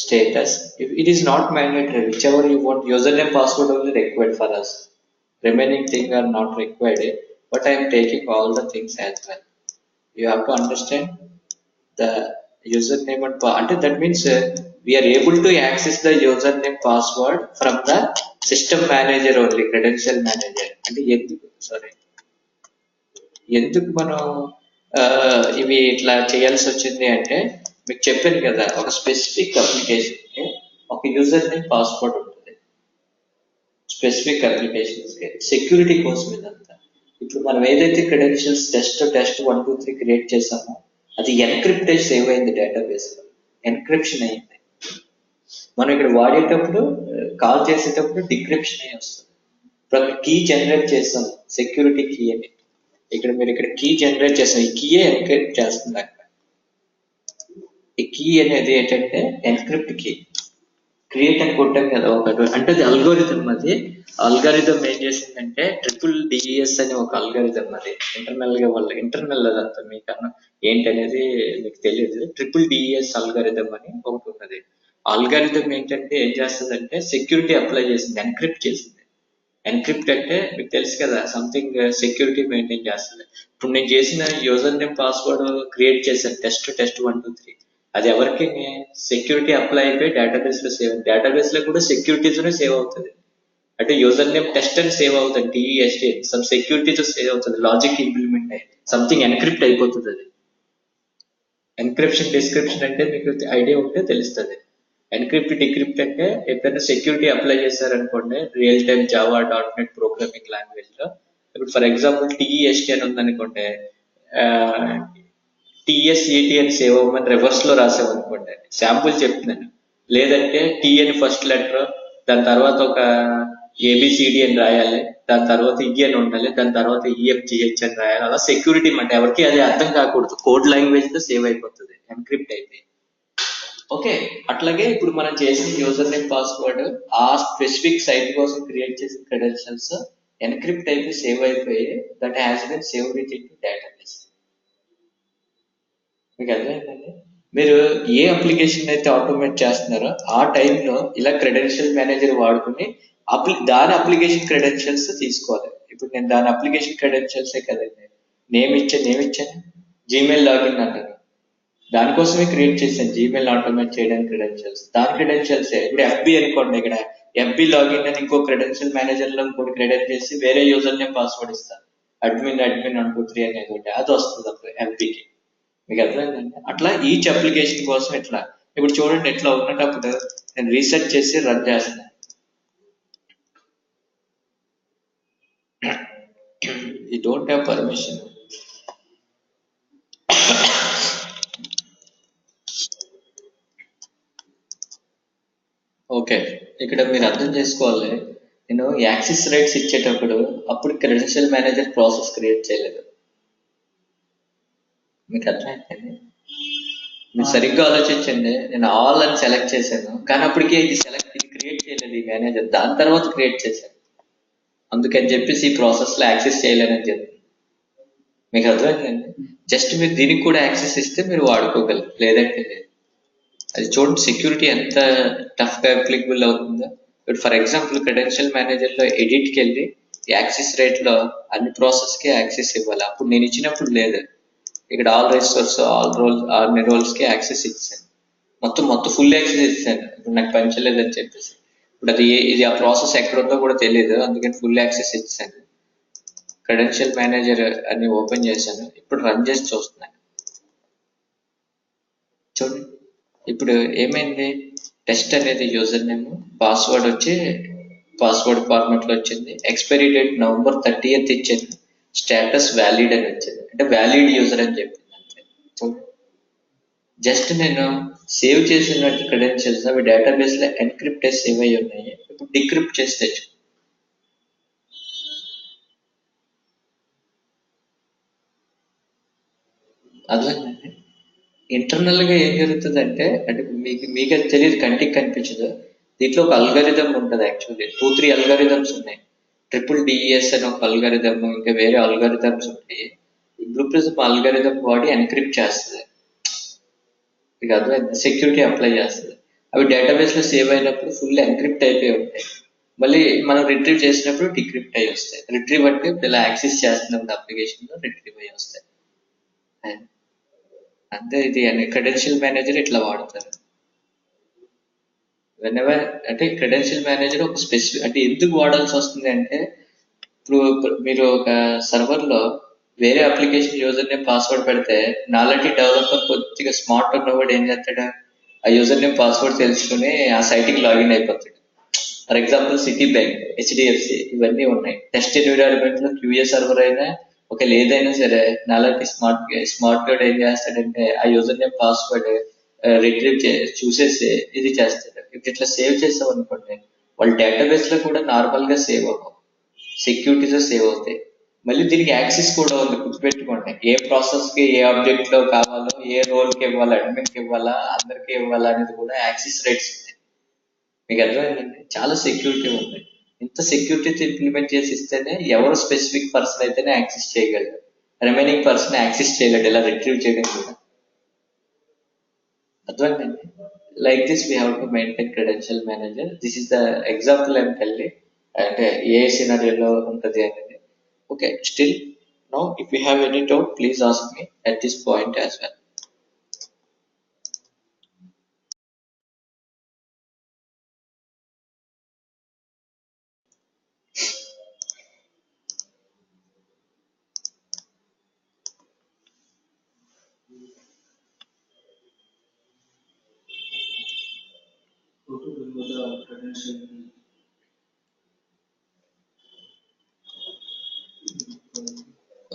status. If it is not mandatory, whichever you want, username, password only required for us. Remaining things are not required. But I am taking all the things as well. You have to understand the username and password. That means we are able to access the username password from the system manager only, credential manager. Sorry. ఎందుకు మనం ఇవి ఇట్లా చేయాల్సి వచ్చింది అంటే మీకు చెప్పాను కదా, ఒక స్పెసిఫిక్ అప్లికేషన్ ఒక యూజర్ నేమ్ పాస్వర్డ్ ఉంటుంది స్పెసిఫిక్ అప్లికేషన్స్ కి, సెక్యూరిటీ కోసం ఇదంతా. ఇప్పుడు మనం ఏదైతే క్రెడెన్షియల్స్ టెస్ట్ 1 2 3 క్రియేట్ చేసామో అది ఎన్క్రిప్ట్ అయి సేవ్ అయింది డేటాబేస్ లో, ఎన్క్రిప్షన్ అయింది. మనం ఇక్కడ వాడేటప్పుడు కాల్ చేసేటప్పుడు డిక్రిప్షన్ అయి వస్తుంది. ఇప్పుడు కీ జనరేట్ చేస్తాం, సెక్యూరిటీ కీ అని. ఇక్కడ మీరు ఇక్కడ కీ జనరేట్ చేస్తాం, ఈ కీయే ఎన్క్రిప్ట్ చేస్తుంది అక్కడ. ఈ కీ అనేది ఏంటంటే ఎన్క్రిప్ట్ కీ. క్రియేట్ అని కొట్టాం కదా ఒకటి, అంటే అది అల్గోరిథం. అది అల్గారిథం ఏం చేసిందంటే DES అని ఒక అల్గారిథం, అది ఇంటర్నల్ గా వాళ్ళ ఇంటర్నల్ అదంతా మీకన్నా ఏంటనేది మీకు తెలియదు. DES అల్గారిథం అని ఒకటి ఉన్నది. అల్గారిథం ఏంటంటే ఏం చేస్తుందంటే సెక్యూరిటీ అప్లై చేసింది, ఎన్క్రిప్ట్ చేసింది. ఎన్క్రిప్ట్ అంటే మీకు తెలుసు కదా, సంథింగ్ సెక్యూరిటీ మెయింటైన్ చేస్తుంది. ఇప్పుడు నేను చేసిన యూజర్ నేమ్ పాస్వర్డ్ క్రియేట్ చేశాను, టెస్ట్ 1 2 3. అది ఎవరికి సెక్యూరిటీ అప్లై అయిపోయి డేటాబేస్ లో సేవ్, డేటాబేస్ లో కూడా సెక్యూరిటీతోనే సేవ్ అవుతుంది. అంటే యూజర్ నేమ్ టెస్ట్ అని సేవ్ అవుతుంది, TEST సమ్ సెక్యూరిటీతో సేవ్ అవుతుంది, లాజిక్ ఇంప్లిమెంట్ అయ్యి సంథింగ్ ఎన్క్రిప్ట్ అయిపోతుంది. అది ఎన్క్రిప్షన్ డిస్క్రిప్షన్ అంటే మీకు ఐడియా ఉంటే తెలుస్తుంది. ఎన్క్రిప్ట్ డిక్రిప్ట్ అంటే ఎప్పుడైనా సెక్యూరిటీ అప్లై చేశారనుకోండి real time Java .NET programming language లో. ఇప్పుడు ఫర్ ఎగ్జాంపుల్ TEST అని ఉందనుకోండి, TSET అని సేవ్ అవ్వమని రివర్స్ లో రాసామనుకోండి, శాంపుల్ చెప్తున్నాను. లేదంటే T అని ఫస్ట్ లెటర్, దాని తర్వాత ఒక ABCD అని రాయాలి, దాని తర్వాత E అని ఉండాలి, దాని తర్వాత EFGH అని రాయాలి. అలా సెక్యూరిటీ అంటే ఎవరికి అది అర్థం కాకూడదు, కోడ్ లాంగ్వేజ్ లో సేవ్ అయిపోతుంది, ఎన్క్రిప్ట్ అయిపోయి. ఓకే, అట్లాగే ఇప్పుడు మనం చేసిన యూజర్ నేమ్ పాస్వర్డ్ ఆ స్పెసిఫిక్ సైట్ కోసం క్రియేట్ చేసిన క్రెడెన్షియల్స్ ఎన్క్రిప్ట్ అయిపోయి సేవ్ అయిపోయి that has been saved it in to database. మీకు అర్థమైందండి? మీరు ఏ అప్లికేషన్ అయితే ఆటోమేట్ చేస్తున్నారో ఆ టైంలో ఇలా క్రెడెన్షియల్ మేనేజర్ వాడుకుని దాని అప్లికేషన్ క్రెడెన్షియల్స్ తీసుకోవాలి. ఇప్పుడు నేను దాని అప్లికేషన్ క్రెడెన్షియల్సే కదండి, నేమ్ ఇచ్చాను, జీమెయిల్ లాగిన్ అంటాను, దానికోసమే క్రియేట్ చేశాను జీమెయిల్ ఆటోమేట్ చేయడానికి క్రెడెన్షియల్స్. దాని క్రెడెన్షియల్సే. ఇప్పుడు FB అనుకోండి, ఇక్కడ FB లాగిన్ అని ఇంకో క్రెడెన్షియల్ మేనేజర్ లో ఇంకోటి క్రెడిట్ చేసి వేరే యూజర్ నేమ్ పాస్వర్డ్ ఇస్తాను, అడ్మిన్ 1 2 3 అనేది ఒకటి, అది వస్తుంది అప్పుడు FBకి. మీకు అర్థమైందండి? అట్లా ఈచ్ అప్లికేషన్ కోసం ఇట్లా. ఇప్పుడు చూడండి, ఎట్లా ఉన్నప్పుడు నేను రీసెర్చ్ చేసి రన్ చేస్తాను. You don't have permission. Okay, ఇక్కడ మీరు అర్థం చేసుకోవాలి, నేను యాక్సెస్ రైట్స్ ఇచ్చేటప్పుడు అప్పుడు క్రెడెన్షియల్ మేనేజర్ ప్రాసెస్ క్రియేట్ చేయలేదు. మీకు అర్థమైందండి? మీరు సరిగ్గా ఆలోచించండి. నేను ఆల్ అని సెలెక్ట్ చేశాను, కానీ అప్పటికే ఇది క్రియేట్ చేయలేదు ఈ మేనేజర్, దాని తర్వాత క్రియేట్ చేశాను. అందుకని చెప్పేసి ఈ ప్రాసెస్ లో యాక్సెస్ చేయలేనని చెప్పి. మీకు అర్థమైందండి? జస్ట్ మీరు దీనికి కూడా యాక్సెస్ ఇస్తే మీరు వాడుకోగలరు, లేదంటే లేదు. అది చూడండి సెక్యూరిటీ ఎంత టఫ్ గా అప్లికబుల్ అవుతుందో. ఇప్పుడు ఫర్ ఎగ్జాంపుల్ క్రెడెన్షియల్ మేనేజర్ లో ఎడిట్కి వెళ్ళి యాక్సెస్ రేట్ లో అన్ని ప్రాసెస్ కి యాక్సెస్ ఇవ్వాలి. అప్పుడు నేను ఇచ్చినప్పుడు లేదు, ఇక్కడ ఆల్ రిసోర్స్ అన్ని రోల్స్ కి యాక్సెస్ ఇచ్చాను, మొత్తం ఫుల్ యాక్సెస్ ఇచ్చాను. ఇప్పుడు నాకు పంచలేదని చెప్పేసి ఇప్పుడు ఇది ఆ ప్రాసెస్ ఎక్కడ ఉందో కూడా తెలియదు, అందుకని ఫుల్ యాక్సెస్ ఇచ్చాను. క్రెడెన్షియల్ మేనేజర్ అని ఓపెన్ చేశాను, ఇప్పుడు రన్ చేసి చూస్తున్నాను. చూడండి ఇప్పుడు ఏమైంది, టెస్ట్ అనేది యూజర్ నేమ్, పాస్వర్డ్ వచ్చి పాస్వర్డ్ ఫార్మాట్ లో వచ్చింది, ఎక్స్పైరీ డేట్ November 30th ఇచ్చాను, స్టేటస్ వ్యాలిడ్ అని వచ్చింది, అంటే వ్యాలిడ్ యూజర్ అని చెప్పింది అంతే. చూడండి జస్ట్ నేను సేవ్ చేసిన క్రెడెన్షియల్స్ అవి డేటాబేస్ లో ఎన్క్రిప్ట్ చేసి సేవ్ అయ్యి ఉన్నాయి. ఇప్పుడు డిక్రిప్ట్ చేసి తెచ్చు. అర్థమైందండి. ఇంటర్నల్ గా ఏం జరుగుతుందంటే అంటే మీకు అది తెలియదు, కంటికి కనిపించదు. దీంట్లో ఒక అల్గారిథం ఉంటుంది. యాక్చువల్లీ 2-3 అల్గారిథమ్స్ ఉన్నాయి. డిఎస్ అని ఒక అల్గారిథమ్, ఇంకా వేరే అల్గారిథమ్స్ ఉంటాయి. బ్లూప్రిజం అల్గారిథం వాడి ఎన్క్రిప్ట్ చేస్తుంది. మీకు అర్థమైంది, సెక్యూరిటీ అప్లై చేస్తుంది. అవి డేటాబేస్ లో సేవ్ అయినప్పుడు ఫుల్ ఎన్క్రిప్ట్ అయిపోయి ఉంటాయి. మళ్ళీ మనం రిట్రీవ్ చేసినప్పుడు డిక్రిప్ట్ అయ్యి వస్తాయి. రిట్రీవ్ అంటే ఇలా యాక్సెస్ చేస్తున్నప్పుడు అప్లికేషన్ లో రిట్రీవ్ అయ్యి వస్తాయి. అంతే. ఇది క్రెడెన్షియల్ మేనేజర్ ఇట్లా వాడతారు. వెనెవర్ అంటే క్రెడెన్షియల్ మేనేజర్ ఒక స్పెసిఫిక్ అంటే ఎందుకు వాడాల్సి వస్తుంది అంటే, ఇప్పుడు మీరు ఒక సర్వర్ లో వేరే అప్లికేషన్ యూజర్ నేమ్ పాస్వర్డ్ పెడితే నాలాంటి డెవలపర్ కొద్దిగా స్మార్ట్ ఉన్నవాడు ఏం చేస్తాడు, ఆ యూజర్ నేమ్ పాస్వర్డ్ తెలుసుకుని ఆ సైట్ కి లాగిన్ అయిపోతాడు. For example city bank, HDFC ఇవన్నీ ఉన్నాయి. టెస్ట్ ఎన్విరాన్మెంట్ లో క్యూఏ సర్వర్ అయినా ఒక ఏదైనా సరే నాలాంటి స్మార్ట్ గార్డ్ ఏం చేస్తాడంటే ఆ యూజర్ నేమ్ పాస్వర్డ్ రిట్రీవ్ చూసేసి ఇది చేస్తాడు. ఇప్పుడు ఇట్లా సేవ్ చేసాం అనుకోండి, వాళ్ళ డేటాబేస్ లో కూడా నార్మల్ గా సేవ్ అవ్వవు, సెక్యూరిటీస్ సేవ్ అవుతాయి. మళ్ళీ దీనికి యాక్సెస్ కూడా ఉంది, గుర్తుపెట్టుకోండి. ఏ ప్రాసెస్ కి ఏ ఆబ్జెక్ట్ లో కావాలో, ఏ రోల్ కి ఇవ్వాలా, అడ్మిన్ కి ఇవ్వాలా, అందరికి ఇవ్వాలా అనేది కూడా యాక్సెస్ రైట్స్ ఉంటాయి. మీకు అర్థమైందండి, చాలా సెక్యూరిటీ ఉంది. ఇంత సెక్యూరిటీ ఇంప్లిమెంట్ చేసి ఇస్తేనే ఎవరు స్పెసిఫిక్ పర్సన్ అయితేనే యాక్సెస్ చేయగలరు, రిమైనింగ్ పర్సన్ యాక్సెస్ చేయలేడు ఇలా రిట్రీవ్ చేయడం కూడా. అర్థమైందండి. Like this we have to maintain credential manager. This is the example I'm telling. అంటే ఏ సినారియోలో ఉంటుంది అనేది. Okay, still now if you have any doubt please ask me at this point as well.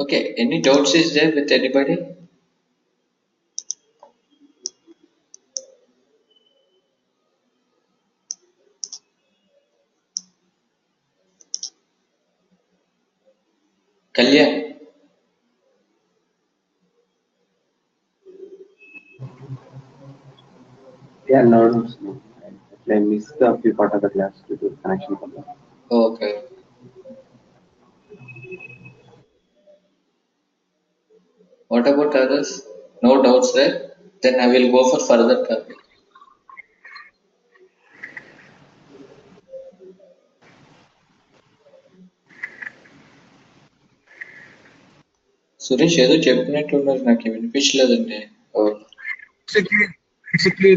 Okay, any doubts is there with anybody? Kalyan? Yeah, no, no, no. I missed a few part of the class due to connection problem. Okay. What about others? No doubts there? Then I will go for further topic. Suresh ఏదో చెప్పినట్టున్నారు, నాకు వినిపించలేదండి. It's a clear.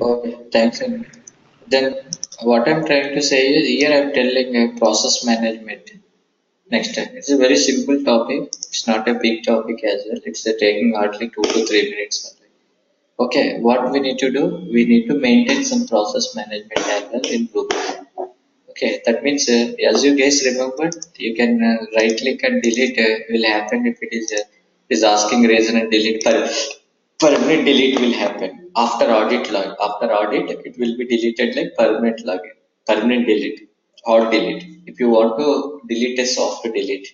Okay, thanks అండి. Then what I'm trying to say is, here I'm telling process management. Next time, it's a very simple topic. It's not a big topic as well. It's taking hardly 2 to 3 minutes only. Okay, what we need to do? We need to maintain some process management as well in BluePrism. Okay, that means as you guys remember, you can right click and delete will happen if it is asking reason and delete. Permanent delete will happen after audit log. After audit, it will be deleted like permanent login, permanent delete, hard delete. If you want to delete a soft delete,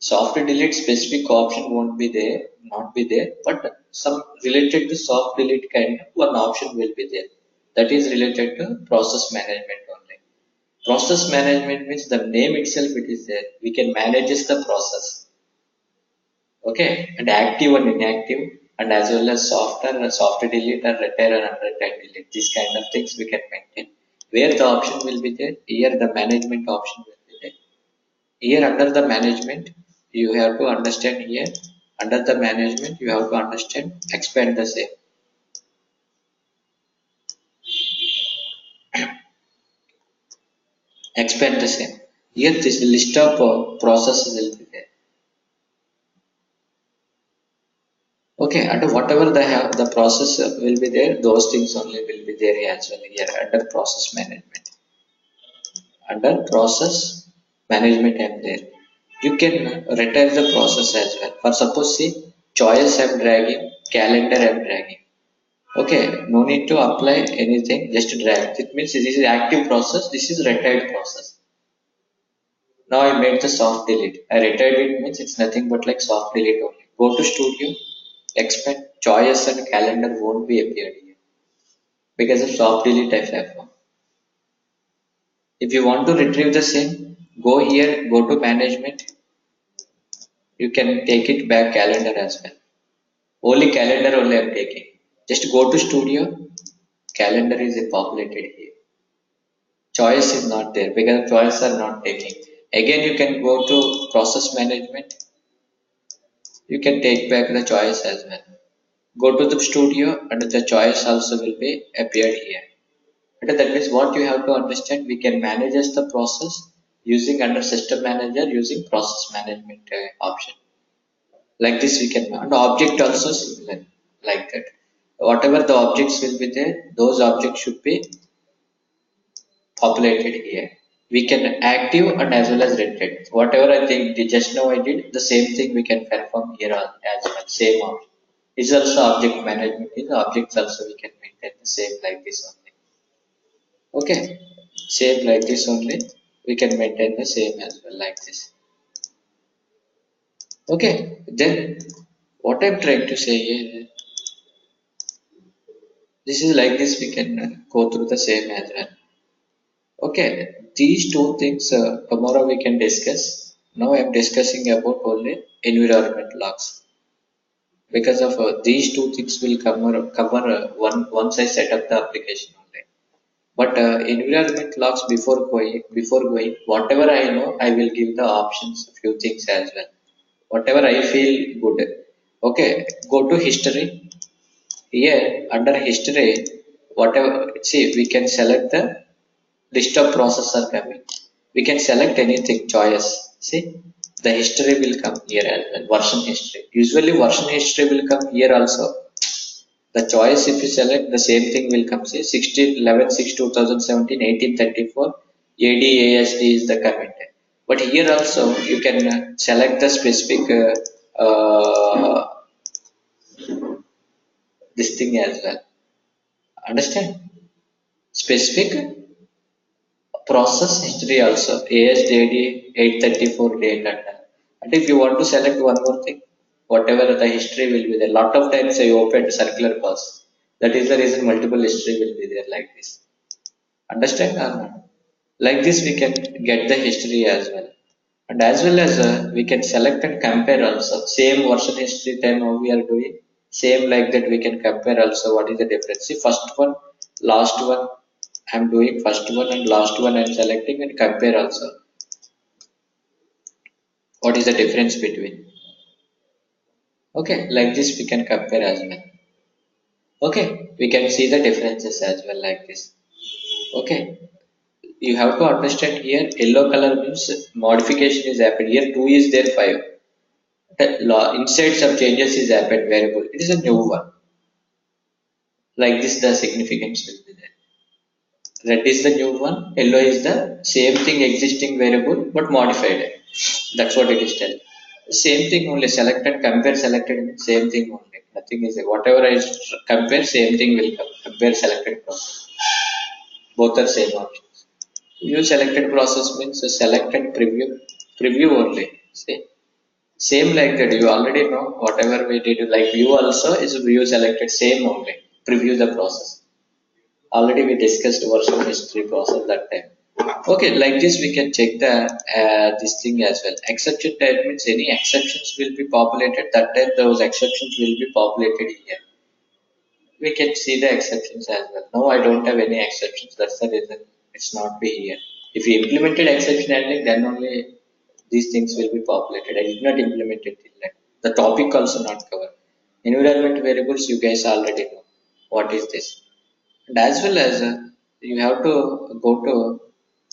soft delete specific option won't be there, not be there, but some related to soft delete kind of one option will be there. That is related to process management only. Process management means the name itself it is there. We can manage the process. Okay, and active and inactive, and as well as soft delete and retire and unretire delete. These kind of things we can maintain. Where the option will be there, here the management option will be there. Here under the management, you have to understand here. Under the management, you have to understand expand the same. Expand the same. Here this list of processes will be there. Okay, and whatever they have, the process will be there. Those things only will be there as well here under process management. Under process management and there, you can retire the process as well. For suppose see choice I'm dragging calendar I'm dragging. Okay, no need to apply anything, just drag. It means this is active process, this is retired process. Now I made the soft delete. I retired it means it's nothing but like soft delete only. Go to studio, expect choice and calendar won't be appeared here because of soft delete I have. If you want to retrieve the same, go here, go to management. You can take it back calendar as well. Only calendar only I'm taking. Just go to studio. Calendar is populated here. Choice is not there because choice are not taking. Again, you can go to process management. You can take back the choice as well. Go to the studio and the choice also will be appeared here. Okay, that means what you have to understand, we can manage as the process using under system manager using process management option. Like this we can, and object also similar like that. Whatever the objects will be there, those objects should be populated here. We can active and as well as rented. Whatever I think just now I did, the same thing we can perform here as well. Same option. It's also object management. In the objects also we can maintain the same like this only. Okay, same like this only. We can maintain the same as well like this. Okay, then what I'm trying to say here, this is like this. We can go through the same as well. Okay, these two things tomorrow we can discuss. Now I'm discussing about only environment logs because of these two things will cover once I set up the application only. But environment logs before going, whatever I know, I will give the options, few things as well. Whatever I feel good. Okay, go to history. Here under history, whatever see we can select the list of processor coming. We can select anything choice. See the history will come here as well. Version history. Usually version history will come here also. The choice if you select the same thing will come say 16/11/6/2017 1834 ADASD is the comment. But here also you can select the specific this thing as well. Understand? Specific process history also ASDD 834 date and if you want to select one more thing, whatever the history will be there. Lot of times I opened circular pass. That is the reason multiple history will be there like this. Understand or not? Like this we can get the history as well. And as well as we can select and compare also. Same version history time how we are doing. Same like that we can compare also what is the difference. See first one, last one I'm doing first one and last one I'm selecting and compare also. What is the difference between? Okay, like this we can compare as well. Okay, we can see the differences as well like this. Okay, you have to understand here yellow color means modification is happened. Here 2 is there 5. The inside some changes is happened variable. It is a new one. Like this the significance will be there. Red is the new one, yellow is the same thing existing variable but modified. That's what it is telling. Same thing only select and compare selected means same thing only. Nothing is there. Whatever I compare, same thing will come. Compare selected process. Both are same options. View selected process means select and preview. Preview only. See? Same like that. You already know whatever we did. Like view also is view selected. Same only. Preview the process. Already we discussed version history process that time. Okay, like this we can check the this thing as well. Exception type means any exceptions will be populated. That time those exceptions will be populated here. We can see the exceptions as well. Now I don't have any exceptions. That's the reason it's not be here. If we implemented exception handling, then only these things will be populated. I did not implement it till then. The topic also not covered. Environment variables you guys already know. What is this? And as well as you have to go to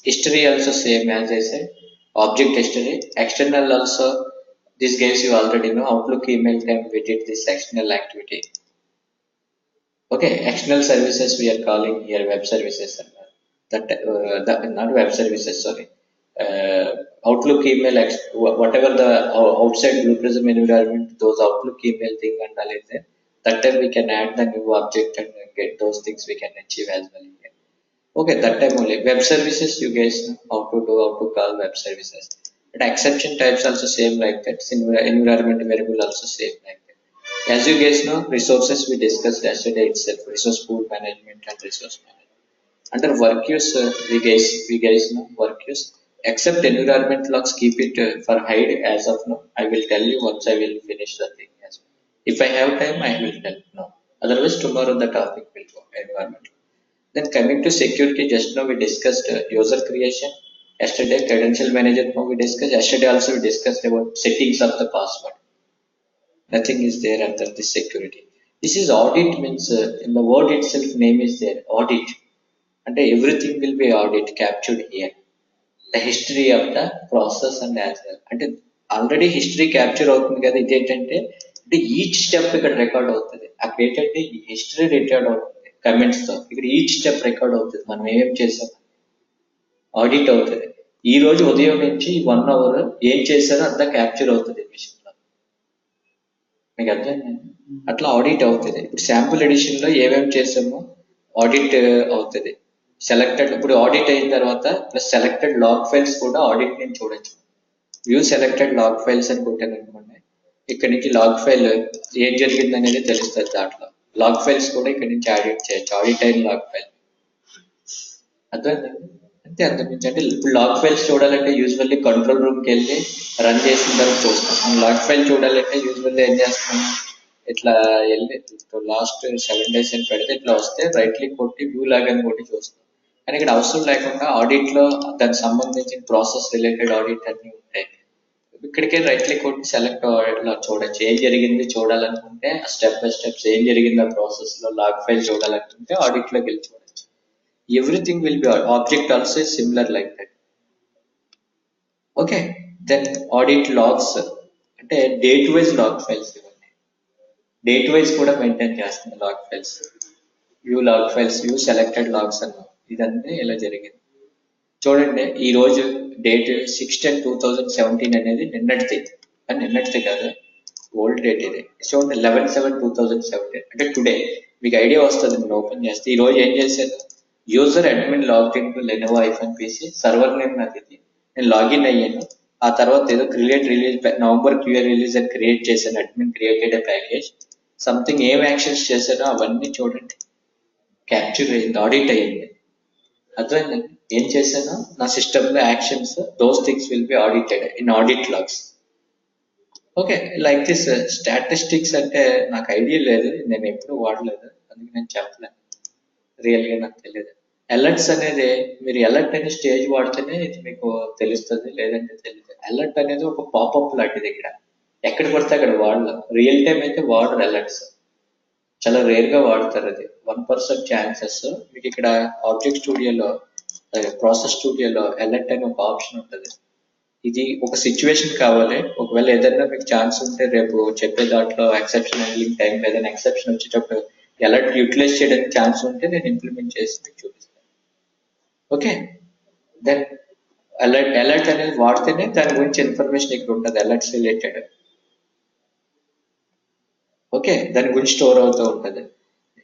history also same as I said. Object history. External also these guys you already know. Outlook email time we did this external activity. Okay, external services we are calling here web services. That not web services, sorry. Outlook email, whatever the outside BluePrism environment, those Outlook email thing and all is there. That time we can add the new object and get those things we can achieve as well here. Okay, that time only. Web services, you guys know how to call web services. But exception types also same like that. Environment variable also same like that. As you guys know, resources we discussed yesterday itself, resource pool management and resource management. Under work use, we guys know work use. Except environment logs, keep it for hide as of now. I will tell you once I will finish the thing as well. If I have time, I will tell. No. Otherwise, tomorrow the topic will go environment. Then coming to security, just now we discussed user creation. Yesterday, credential manager now we discussed. Yesterday also we discussed about settings of the password. Nothing is there under this security. This is audit means in the word itself name is there audit. And everything will be audit captured here. The history of the process and as well. అంటే already history capture అవుతుంది కదా, ఇదేంటంటే అంటే each step ఇక్కడ record అవుతుంది. అక్కడ ఏంటంటే history record అవుతుంది కమెంట్స్ తో. ఇక్కడ ఈచ్ స్టెప్ రికార్డ్ అవుతుంది, మనం ఏం చేసాం ఆడిట్ అవుతుంది. ఈ రోజు ఉదయం నుంచి 1 hour ఏం చేశారో అంతా క్యాప్చర్ అవుతుంది మిషన్ లో. మీకు అర్థమైంది? అట్లా ఆడిట్ అవుతుంది. ఇప్పుడు శాంపుల్ ఎడిషన్ లో ఏమేమి చేసామో ఆడిట్ అవుతుంది. సెలెక్టెడ్ ఇప్పుడు ఆడిట్ అయిన తర్వాత ప్లస్ సెలెక్టెడ్ లాగ్ ఫైల్స్ కూడా ఆడిట్ నుంచి చూడొచ్చు. వ్యూ సెలెక్టెడ్ లాగ్ ఫైల్స్ అని కొట్టాను అనుకోండి, ఇక్కడ నుంచి లాగ్ ఫైల్ ఏం జరిగింది అనేది తెలుస్తుంది. దాంట్లో లాగ్ ఫైల్స్ కూడా ఇక్కడ నుంచి ఆడిట్ చేయొచ్చు, ఆడిట్ అయిన లాగ్ ఫైల్. అర్థమైందండి? అంతే అంతకుమించి. అంటే ఇప్పుడు లాగ్ ఫైల్స్ చూడాలంటే యూజువల్లీ కంట్రోల్ రూమ్కి వెళ్ళి రన్ చేసిన తర్వాత చూస్తాం. మనం లాగ్ ఫైల్ చూడాలంటే యూజువల్లీ ఏం చేస్తాం, ఇట్లా వెళ్ళి లాస్ట్ 7 days అని పెడితే ఇట్లా వస్తే రైట్ క్లిక్ కొట్టి వ్యూ లాగ్ అని కొట్టి చూస్తాం. కానీ ఇక్కడ అవసరం లేకుండా ఆడిట్ లో దానికి సంబంధించిన ప్రాసెస్ రిలేటెడ్ ఆడిట్ అన్ని ఉంటాయి. ఇక్కడికే రైట్ క్లిక్ కొట్టి సెలెక్ట్ లో చూడొచ్చు. ఏం జరిగింది చూడాలనుకుంటే స్టెప్ బై స్టెప్స్ ఏం జరిగింది ఆ ప్రాసెస్ లో లాగ్ ఫైల్ చూడాలనుకుంటే ఆడిట్ లోకి వెళ్ళి చూడొచ్చు. Everything will be object also similar like that. Okay, then audit logs అంటే డేట్ వైజ్ లాగ్ ఫైల్స్. ఇవన్నీ డేట్ వైజ్ కూడా మెయింటైన్ చేస్తుంది log files. View log files, view selected logs అన్నాం. ఇదంతా ఇలా జరిగింది. చూడండి, ఈ రోజు డేట్ 6/10/2017 అనేది నిన్నటిది. అని నిన్నటిది కాదు, ఓల్డ్ డేట్ ఇది. చూడండి 11/7/2017 అంటే టుడే. మీకు ఐడియా వస్తుంది నేను ఓపెన్ చేస్తే. ఈ రోజు ఏం చేశాను, user admin login to Lenovo iPhone PC, server name నాకు ఇది, నేను లాగిన్ అయ్యాను. ఆ తర్వాత ఏదో create release November QR release అని క్రియేట్ చేశాను. Admin created a package something. ఏం యాక్షన్స్ చేశానో అవన్నీ చూడండి క్యాప్చర్ అయ్యింది, ఆడిట్ అయ్యింది. అర్థమైందండి? ఏం చేశానో నా సిస్టమ్ లో actions, those things will be audited in audit logs. Okay, like this. Statistics అంటే నాకు ఐడియా లేదు, నేను ఎప్పుడు వాడలేదు, అందుకే నేను చెప్పలేను. రియల్ గా నాకు తెలియదు. అలర్ట్స్ అనేది మీరు అలర్ట్ అనే స్టేజ్ వాడితేనే ఇది మీకు తెలుస్తుంది, లేదంటే తెలియదు. అలర్ట్ అనేది ఒక పాపప్ లాంటిది. ఇక్కడ ఎక్కడ పడితే అక్కడ వాడలేం. రియల్ టైం అయితే వాడరు అలర్ట్స్, చాలా రేర్ గా వాడతారు. అది 1% ఛాన్సెస్. మీకు ఇక్కడ ఆబ్జెక్ట్ స్టూడియోలో ప్రాసెస్ స్టూడియోలో అలర్ట్ అనే ఒక ఆప్షన్ ఉంటుంది. ఇది ఒక సిచ్యువేషన్ కావాలి. ఒకవేళ ఏదైనా మీకు ఛాన్స్ ఉంటే రేపు చెప్పే దాంట్లో ఎక్సెప్షన్ హ్యాండ్లింగ్ టైం ఏదైనా ఎక్సెప్షన్ వచ్చేటప్పుడు అలర్ట్ యూటిలైజ్ చేయడానికి ఛాన్స్ ఉంటే నేను ఇంప్లిమెంట్ చేసి మీకు చూపిస్తాను. ఓకే, దెన్ అలర్ట్ అనేది వాడితేనే దాని గురించి ఇన్ఫర్మేషన్ ఇక్కడ ఉంటుంది, అలర్ట్స్ రిలేటెడ్. ఓకే, దాని గురించి స్టోర్ అవుతూ ఉంటుంది.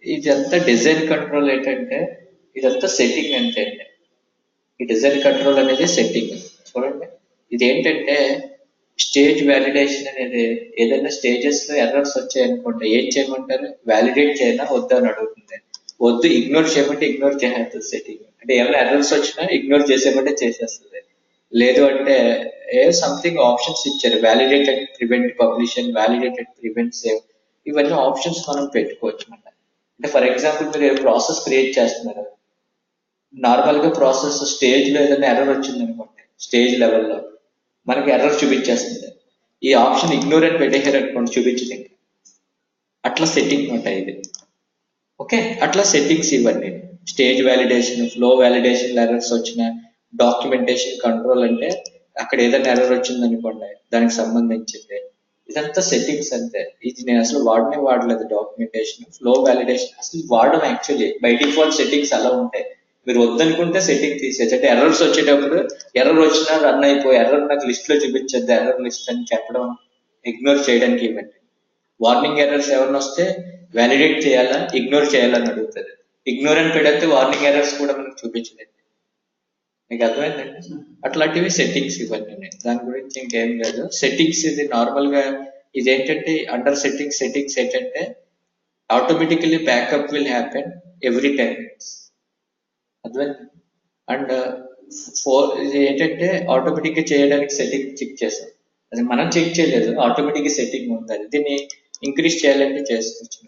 ఇదంతా డిజైన్ కంట్రోల్ ఏంటంటే ఇదంతా సెట్టింగ్ అంతే. ఈ డిజైన్ కంట్రోల్ అనేది సెట్టింగ్. చూడండి, ఇదేంటంటే స్టేజ్ వ్యాలిడేషన్ అనేది ఏదైనా స్టేజెస్ లో ఎర్రర్స్ వచ్చాయనుకోండి ఏం చేయమంటారు, వ్యాలిడేట్ చేయనా వద్దా అని అడుగుతుంది. వద్దు ఇగ్నోర్ చేయమంటే ఇగ్నోర్ చేసేస్తుంది సెట్టింగ్. అంటే ఏమైనా ఎర్రర్స్ వచ్చినా ఇగ్నోర్ చేసేమంటే చేసేస్తుంది. లేదు అంటే సంథింగ్ ఆప్షన్స్ ఇచ్చారు, validated prevent పబ్లిషన్, validated prevent save, ఇవన్నీ ఆప్షన్స్ మనం పెట్టుకోవచ్చు అన్నమాట. అంటే ఫర్ ఎగ్జాంపుల్ మీరు ప్రాసెస్ క్రియేట్ చేస్తున్నారు, నార్మల్ గా ప్రాసెస్ స్టేజ్ లో ఏదైనా ఎర్రర్ వచ్చింది అనుకోండి, స్టేజ్ లెవెల్లో మనకి ఎర్రర్ చూపించేస్తుంది. ఈ ఆప్షన్ ఇగ్నోర్ అని పెట్టేశారు అనుకోండి, చూపించదు. అట్లా సెట్టింగ్ ఉంటాయి ఇది. ఓకే, అట్లా సెట్టింగ్స్ ఇవన్నీ. Stage validation, flow validation errors వచ్చిన, డాక్యుమెంటేషన్ కంట్రోల్ అంటే అక్కడ ఏదైనా ఎర్రర్ వచ్చింది అనుకోండి దానికి సంబంధించింది. ఇదంతా సెట్టింగ్స్ అంతే. ఇది నేను అసలు వాడలేదు. డాక్యుమెంటేషన్, ఫ్లో వ్యాలిడేషన్ అసలు వాడడం. యాక్చువల్లీ బై డిఫాల్ట్ సెట్టింగ్స్ అలా ఉంటాయి. మీరు వద్దనుకుంటే సెట్టింగ్ తీసేయచ్చు. అంటే ఎర్రర్స్ వచ్చేటప్పుడు ఎర్రర్ వచ్చినా రన్ అయిపోయి ఎర్రర్ నాకు లిస్ట్ లో చూపించద్దు, ఎర్రర్ లిస్ట్ అని చెప్పడం, ఇగ్నోర్ చేయడానికి ఇవ్వండి. వార్నింగ్ ఎర్రర్స్ ఏమన్నా వస్తే వ్యాలిడేట్ చేయాలా ఇగ్నోర్ చేయాలని అడుగుతుంది. ఇగ్నోర్ అని పెడితే వార్నింగ్ ఎర్రర్స్ కూడా మనకు చూపించలేదు. మీకు అర్థమైందండి? అట్లాంటివి సెట్టింగ్స్ ఇవన్నీ. దాని గురించి ఇంకేం లేదు. సెట్టింగ్స్ ఇది నార్మల్ గా ఇదేంటంటే అండర్ సెట్టింగ్స్ ఏంటంటే automatically backup will happen every 10 minutes. అర్థమైంది? అండ్ ఇది ఏంటంటే ఆటోమేటిక్ గా చేయడానికి సెట్టింగ్ చెక్ చేస్తాం. అది మనం చెక్ చేయలేదు, ఆటోమేటిక్ గా సెట్టింగ్ ఉంటుంది. దీన్ని ఇంక్రీజ్ చేయాలంటే చేసుకోవచ్చు.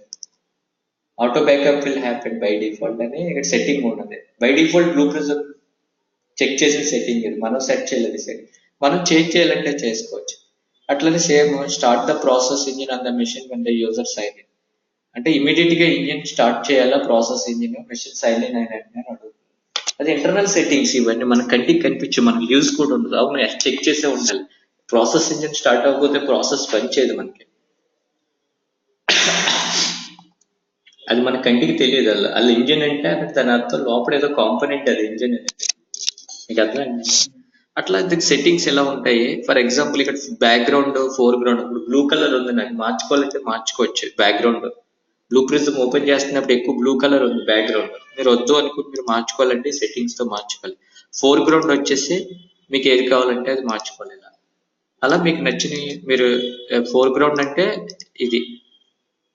Auto backup will happen by default అని ఇక్కడ సెట్టింగ్ ఉన్నది. బై డిఫాల్ట్ BluePrism చెక్ చేసిన సెట్టింగ్ ఇది, మనం సెట్ చేయలేదు సెట్టింగ్. మనం చేంజ్ చేయాలంటే చేసుకోవచ్చు. అట్లనే same start the process engine on the machine when the user sign in అంటే ఇమీడియట్ గా ఇంజిన్ స్టార్ట్ చేయాలా process engine machine sign in అయిన అడుగుతుంది. అది ఇంటర్నల్ సెట్టింగ్స్ ఇవన్నీ మన కంటికి కనిపించు, మనకు యూజ్ కూడా ఉండదు. అవును చెక్ చేసే ఉండాలి. ప్రాసెస్ ఇంజిన్ స్టార్ట్ అవ్వకపోతే ప్రాసెస్ పనిచేయదు మనకి, అది మన కంటికి తెలియదు. అలా ఇంజిన్ అంటే దాని అర్థం లోపల ఏదో కాంపోనెంట్ అది ఇంజిన్ అనేది. మీకు అర్థమైంది? అట్లా దీనికి సెట్టింగ్స్ ఎలా ఉంటాయి. ఫర్ ఎగ్జాంపుల్ ఇక్కడ బ్యాక్గ్రౌండ్ ఫోర్గ్రౌండ్ ఇప్పుడు బ్లూ కలర్ ఉంది, నాకు మార్చుకోవాలంటే మార్చుకోవచ్చు. బ్యాక్గ్రౌండ్ BluePrism ఓపెన్ చేస్తున్నప్పుడు ఎక్కువ బ్లూ కలర్ ఉంది బ్యాక్గ్రౌండ్, మీరు వద్దు అనుకుంటే మీరు మార్చుకోవాలంటే సెట్టింగ్స్ తో మార్చుకోవాలి. ఫోర్గ్రౌండ్ వచ్చేసి మీకు ఏది కావాలంటే అది మార్చుకోవాలి. అలా మీకు నచ్చిన మీరు ఫోర్గ్రౌండ్ అంటే ఇది,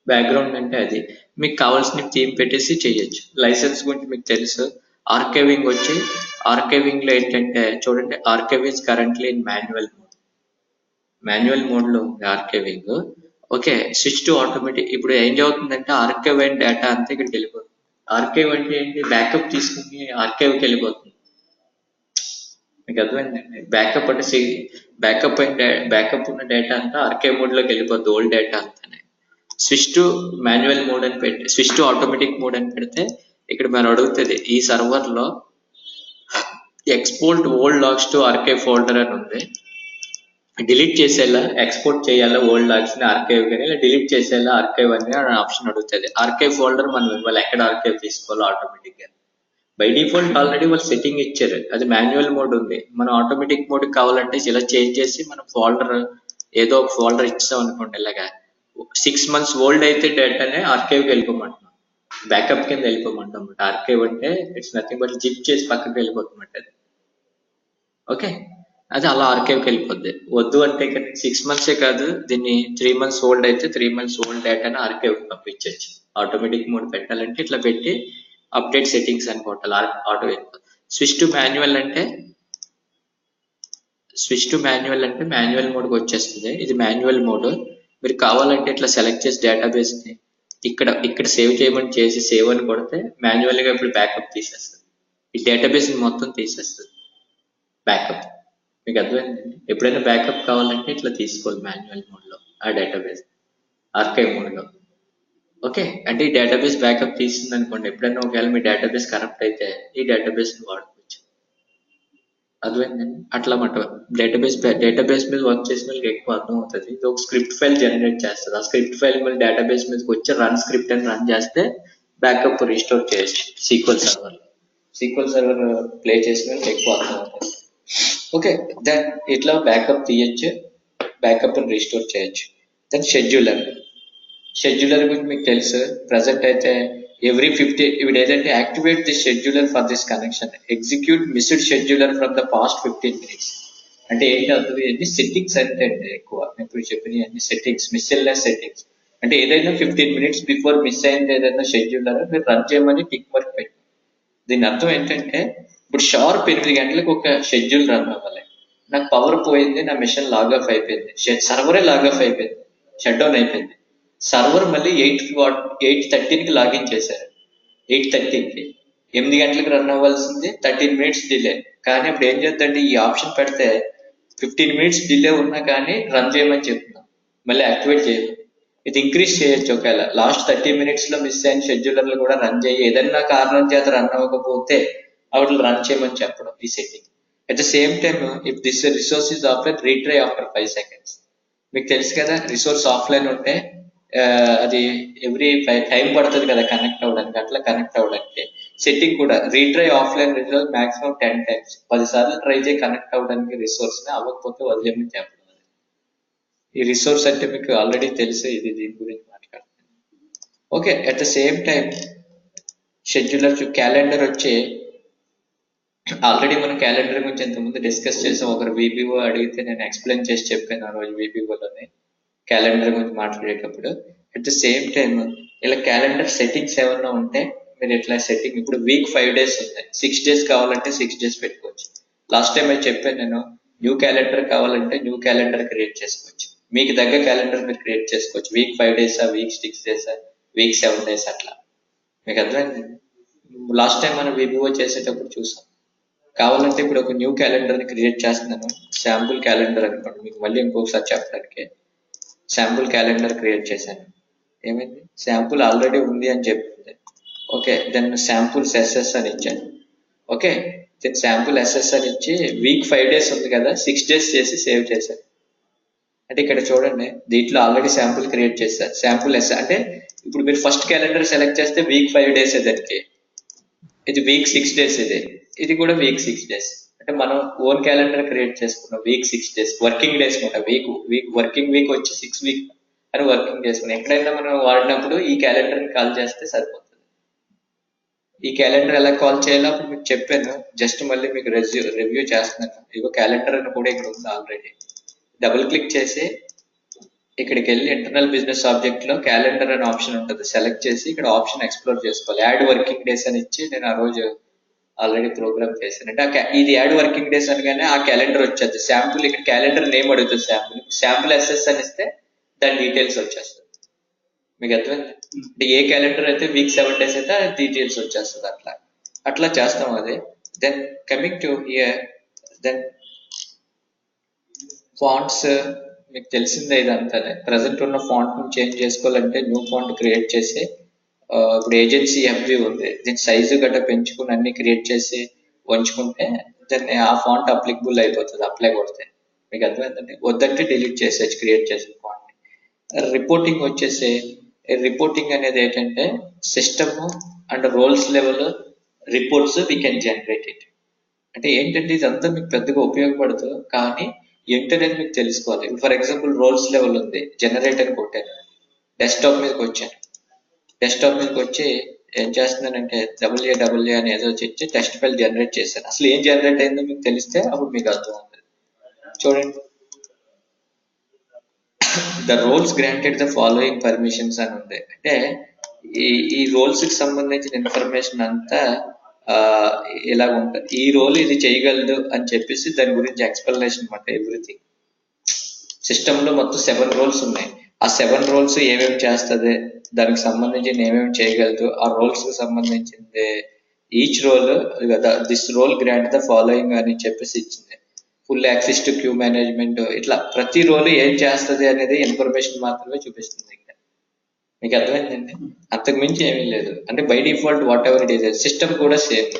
బ్యాక్గ్రౌండ్ అంటే అది, మీకు కావాల్సిన థీమ్ పెట్టేసి చేయొచ్చు. లైసెన్స్ గురించి మీకు తెలుసు. ఆర్కైవింగ్ వచ్చి ఆర్కైవింగ్ లో ఏంటంటే చూడండి, archive is currently in manual mode లో ఉంది archiving. Okay, switch to automatic. ఇప్పుడు ఏం జరుగుతుందంటే ఆర్కైవ్ అండ్ డేటా అంతా ఇక్కడికి వెళ్ళిపోతుంది. ఆర్కైవ్ అంటే ఏంటి, బ్యాకప్ తీసుకుని ఆర్కైవ్కి వెళ్ళిపోతుంది. మీకు అర్థమైందండి? బ్యాకప్ అంటే బ్యాకప్ ఉన్న డేటా అంతా ఆర్కైవ్ మోడ్ లోకి వెళ్ళిపోద్ది, ఓల్డ్ డేటా అంతానే. స్విచ్ టు మాన్యువల్ మోడ్ అని పెట్టి స్విచ్ టు ఆటోమేటిక్ మోడ్ అని పెడితే ఇక్కడ మనం అడుగుతుంది ఈ సర్వర్ లో export old logs to archive folder అని ఉంది. డిలీట్ చేసేలా ఎక్స్పోర్ట్ చేయాలా ఓల్డ్ లాగ్స్ ని ఆర్కైవ్ కానీ, ఇలా డిలీట్ చేసేలా ఆర్కైవ్ అని ఆప్షన్ అడుగుతుంది. ఆర్కైవ్ ఫోల్డర్ మనం ఇవ్వాలి, ఎక్కడ ఆర్కైవ్ తీసుకోవాలో ఆటోమేటిక్ గా. బై డిఫాల్ట్ ఆల్రెడీ వాళ్ళు సెట్టింగ్ ఇచ్చారు, అది మాన్యువల్ మోడ్ ఉంది. మనం ఆటోమేటిక్ మోడ్ కావాలంటే ఇలా చేంజ్ చేసి మనం ఫోల్డర్ ఏదో ఒక ఫోల్డర్ ఇచ్చాం అనుకోండి. ఇలాగా 6 months ఓల్డ్ అయితే డేటానే ఆర్కైవ్కి వెళ్ళిపోమంటున్నాం, బ్యాకప్ కింద వెళ్ళిపోమంటాం. ఆర్కైవ్ అంటే ఇట్స్ నథింగ్ బట్ జిప్ చేసి పక్కకి వెళ్ళిపోతున్నట్టు అది. ఓకే, అది అలా ఆర్కైవ్కి వెళ్ళిపోద్ది. వద్దు అంటే 6 months కాదు, దీన్ని 3 months ఓల్డ్ అయితే 3 months ఓల్డ్ డేటాని ఆర్కైవ్కి పంపించవచ్చు. ఆటోమేటిక్ మోడ్ పెట్టాలంటే ఇట్లా పెట్టి అప్డేట్ సెట్టింగ్స్ అని కొట్టాలి, ఆటో వెళ్ళిపోతుంది. స్విచ్ టు మాన్యువల్ అంటే మాన్యువల్ మోడ్కి వచ్చేస్తుంది. ఇది మాన్యువల్ మోడ్. మీరు కావాలంటే ఇట్లా సెలెక్ట్ చేసి డేటాబేస్ ని ఇక్కడ సేవ్ చేయమని చేసి సేవ్ అని కొడితే మాన్యువల్ గా ఇప్పుడు బ్యాకప్ తీసేస్తుంది, ఈ డేటాబేస్ ని మొత్తం తీసేస్తుంది బ్యాకప్. మీకు అర్థమైందండి? ఎప్పుడైనా బ్యాకప్ కావాలంటే ఇట్లా తీసుకోవాలి మాన్యువల్ మోడ్ లో ఆ డేటాబేస్, ఆర్కైవ్ మోడ్ లో. ఓకే, అంటే ఈ డేటాబేస్ బ్యాకప్ తీసింది అనుకోండి, ఎప్పుడైనా ఒకవేళ మీ డేటాబేస్ కరప్ట్ అయితే ఈ డేటాబేస్ ని వాడుకోవచ్చు. అర్థమైందండి? అట్లా మాట డేటాబేస్ మీద వర్క్ చేసిన వాళ్ళకి ఎక్కువ అర్థం అవుతుంది. ఇది ఒక స్క్రిప్ట్ ఫైల్ జనరేట్ చేస్తుంది, ఆ స్క్రిప్ట్ ఫైల్ మళ్ళీ డేటాబేస్ మీదకి వచ్చి రన్ స్క్రిప్ట్ అని రన్ చేస్తే బ్యాకప్ రిస్టోర్ చేయొచ్చు. సీక్వెల్ సర్వర్ ప్లే చేసిన వాళ్ళకి ఎక్కువ అర్థం అవుతుంది. ఓకే, దెన్ ఇట్లా బ్యాకప్ తీయచ్చు, బ్యాకప్ ని రిస్టోర్ చేయొచ్చు. దెన్ షెడ్యూలర్ గురించి మీకు తెలుసు. ప్రజెంట్ అయితే ఎవ్రీ 50 ఇప్పుడు ఏదంటే activate the scheduler for this connection, execute missed scheduler from the past 15 minutes. అంటే ఏంటి అర్థం, ఏంటి సెట్టింగ్స్ అంటే ఎక్కువ ఇప్పుడు చెప్పిన అన్ని సెట్టింగ్స్, మిస్సెల్లెస్ సెట్టింగ్స్. అంటే ఏదైనా 15 minutes బిఫోర్ మిస్ అయింది ఏదైనా షెడ్యూలర్ మీరు రన్ చేయమని టిక్ మార్క్ పెట్టి. దీని అర్థం ఏంటంటే ఇప్పుడు షార్ప్ 8 గంటలకు ఒక షెడ్యూల్ రన్ అవ్వాలి. నాకు పవర్ పోయింది, నా మిషన్ లాగ్ ఆఫ్ అయిపోయింది, సర్వరే లాగ్ ఆఫ్ అయిపోయింది, షట్ డౌన్ అయిపోయింది. సర్వర్ మళ్ళీ 8:30కి లాగిన్ చేశారు. 8:30కి 8 గంటలకు రన్ అవ్వాల్సింది 13 minutes డిలే. కానీ ఇప్పుడు ఏం చేద్దంటే ఈ ఆప్షన్ పెడితే 15 minutes డిలే ఉన్నా కానీ రన్ చేయమని చెప్తున్నాం, మళ్ళీ యాక్టివేట్ చేయదు. ఇది ఇంక్రీజ్ చేయొచ్చు, ఒకవేళ లాస్ట్ 30 minutes లో మిస్ అయిన షెడ్యూలర్లు కూడా రన్ చేయి, ఏదైనా కారణం చేత రన్ అవ్వకపోతే వాటిని రన్ చేయమని చెప్పడం ఈ setting. At the same time if this resource is offline retry after 5 seconds. మీకు తెలుసు కదా, రిసోర్స్ ఆఫ్లైన్ ఉంటే అది ఎవ్రీ టైం పడుతుంది కదా కనెక్ట్ అవ్వడానికి. అట్లా కనెక్ట్ అవ్వడానికి సెట్టింగ్ కూడా retry offline resource maximum 10 times, 10 సార్లు ట్రై చేయి కనెక్ట్ అవ్వడానికి రిసోర్స్ ని, అవ్వకపోతే వదిలేమని చెప్పడం. ఈ రిసోర్స్ అంటే మీకు ఆల్రెడీ తెలుసు, ఇది దీని గురించి మాట్లాడుతున్నాను. Okay, at the same time scheduler calendar వచ్చి ఆల్రెడీ మనం క్యాలెండర్ గురించి ఇంతకుముందు డిస్కస్ చేసాం. ఒకరు వీపీఓ అడిగితే నేను ఎక్స్ప్లెయిన్ చేసి చెప్పాను ఆ రోజు వీపీఓలోనే క్యాలెండర్ గురించి మాట్లాడేటప్పుడు. అట్ ద సేమ్ టైం ఇలా క్యాలెండర్ సెట్టింగ్స్ ఏమన్నా ఉంటే మీరు ఇట్లా సెట్టింగ్, ఇప్పుడు వీక్ 5 days ఉంది, 6 days కావాలంటే 6 days పెట్టుకోవచ్చు. లాస్ట్ టైం అయితే చెప్పాను నేను, న్యూ క్యాలెండర్ కావాలంటే న్యూ క్యాలెండర్ క్రియేట్ చేసుకోవచ్చు. మీకు దగ్గర క్యాలెండర్ మీరు క్రియేట్ చేసుకోవచ్చు. Week 5 days, week 6 days, week 7 days అట్లా. మీకు అర్థమైంది? లాస్ట్ టైం మనం వీపీఓ చేసేటప్పుడు చూసాం. కావాలంటే ఇప్పుడు ఒక న్యూ క్యాలెండర్ ని క్రియేట్ చేస్తున్నాను, శాంపుల్ క్యాలెండర్ అనుకోండి. మీకు మళ్ళీ ఇంకొకసారి చెప్పడానికి శాంపుల్ క్యాలెండర్ క్రియేట్ చేశాను. ఏమైంది? శాంపుల్ ఆల్రెడీ ఉంది అని చెప్తుంది. ఓకే, దెన్ శాంపుల్స్ ఎస్ఎస్ అని ఇచ్చాను. ఓకే, దెన్ శాంపుల్ ఎస్ఎస్ అని ఇచ్చి వీక్ 5 days ఉంది కదా, 6 days చేసి సేవ్ చేశాను. అంటే ఇక్కడ చూడండి, దీంట్లో ఆల్రెడీ శాంపుల్ క్రియేట్ చేశారు. శాంపుల్ ఎస్ అంటే ఇప్పుడు మీరు ఫస్ట్ క్యాలెండర్ సెలెక్ట్ చేస్తే వీక్ 5 days దానికి, ఇది వీక్ 6 days, ఇది కూడా వీక్ 6 days. అంటే మనం ఓన్ క్యాలెండర్ క్రియేట్ చేసుకున్నాం వీక్ 6 days, వర్కింగ్ డేస్ మాట. వర్కింగ్ వీక్ వచ్చి 6 week అని వర్కింగ్ చేసుకున్నాం. ఎక్కడైనా మనం వాడినప్పుడు ఈ క్యాలెండర్ ని కాల్ చేస్తే సరిపోతుంది. ఈ క్యాలెండర్ ఎలా కాల్ చేయాలో అప్పుడు మీకు చెప్పాను, జస్ట్ మళ్ళీ మీకు రివ్యూ చేస్తున్నాను. ఇగో క్యాలెండర్ అని కూడా ఇక్కడ ఉంది ఆల్రెడీ. డబుల్ క్లిక్ చేసి ఇక్కడికి వెళ్ళి ఇంటర్నల్ బిజినెస్ ఆబ్జెక్ట్ లో క్యాలెండర్ అనే ఆప్షన్ ఉంటుంది, సెలెక్ట్ చేసి ఇక్కడ ఆప్షన్ ఎక్స్ప్లోర్ చేసుకోవాలి. యాడ్ వర్కింగ్ డేస్ అని ఇచ్చి నేను ఆ రోజు ఆల్రెడీ ప్రోగ్రామ్ చేశాను. అంటే ఇది యాడ్ వర్కింగ్ డేస్ అనగానే ఆ క్యాలెండర్ వచ్చేది. శాంపుల్ ఇక్కడ క్యాలెండర్ నేమ్ అడుగుతుంది, శాంపుల్ ఎస్ఎస్ అని ఇస్తే దాని డీటెయిల్స్ వచ్చేస్తుంది. మీకు అర్థమైంది? అంటే ఏ క్యాలెండర్ అయితే వీక్ 7 days అయితే డీటెయిల్స్ వచ్చేస్తుంది. అట్లా చేస్తాం అది. Then coming to here, then fonts మీకు తెలిసిందే ఇదంతానే. ప్రజెంట్ ఉన్న ఫాంట్ ని చేంజ్ చేసుకోవాలంటే న్యూ ఫాంట్ క్రియేట్ చేసి, ఇప్పుడు ఏజెన్సీ ఎఫ్బి ఉంది, దీని సైజు గట్రా పెంచుకుని అన్ని క్రియేట్ చేసి ఉంచుకుంటే దాన్ని ఆ ఫాంట్ అప్లికబుల్ అయిపోతుంది అప్లై కొడితే. మీకు అర్థమైందండి? వద్దంటే డిలీట్ చేసేసి క్రియేట్ చేసిన ఫాంట్. రిపోర్టింగ్ వచ్చేసి, రిపోర్టింగ్ అనేది ఏంటంటే system and roles level reports we can generate it. అంటే ఏంటంటే ఇదంతా మీకు పెద్దగా ఉపయోగపడదు, కానీ ఏంటనేది మీకు తెలుసుకోవాలి. ఫర్ ఎగ్జాంపుల్ రోల్స్ లెవెల్ ఉంది, జనరేట్ అని కొట్టాను, డెస్క్టాప్ మీదకి వచ్చాను. డెస్క్టాప్ మీదకి వచ్చి ఏం చేస్తున్నానంటే డబ్ల్యూఏ అని ఏదో వచ్చి టెక్స్ట్ ఫైల్ జనరేట్ చేశాను. అసలు ఏం జనరేట్ అయిందో మీకు తెలిస్తే అప్పుడు మీకు అర్థం అవుతుంది. చూడండి, the roles granted the following permissions అని ఉంది. అంటే ఈ రోల్స్ కి సంబంధించిన ఇన్ఫర్మేషన్ అంతా ఇలా ఉంటుంది. ఈ రోల్ ఇది చేయగలదు అని చెప్పేసి దాని గురించి ఎక్స్ప్లెనేషన్ అనమాట. ఎవ్రీథింగ్ సిస్టమ్ లో మొత్తం 7 roles ఉన్నాయి. ఆ 7 roles ఏమేమి చేస్తుంది, దానికి సంబంధించిన ఏమేమి చేయగలదు, ఆ రోల్స్ కి సంబంధించింది each role this role grant the following అని చెప్పేసి ఇచ్చింది. Full access to queue management, ఇట్లా ప్రతి రోల్ ఏం చేస్తుంది అనేది ఇన్ఫర్మేషన్ మాత్రమే చూపిస్తుంది. మీకు అర్థమైందండి? అంతకు మించి ఏమీ లేదు. అంటే by default what ever it is, system కూడా సేమ్.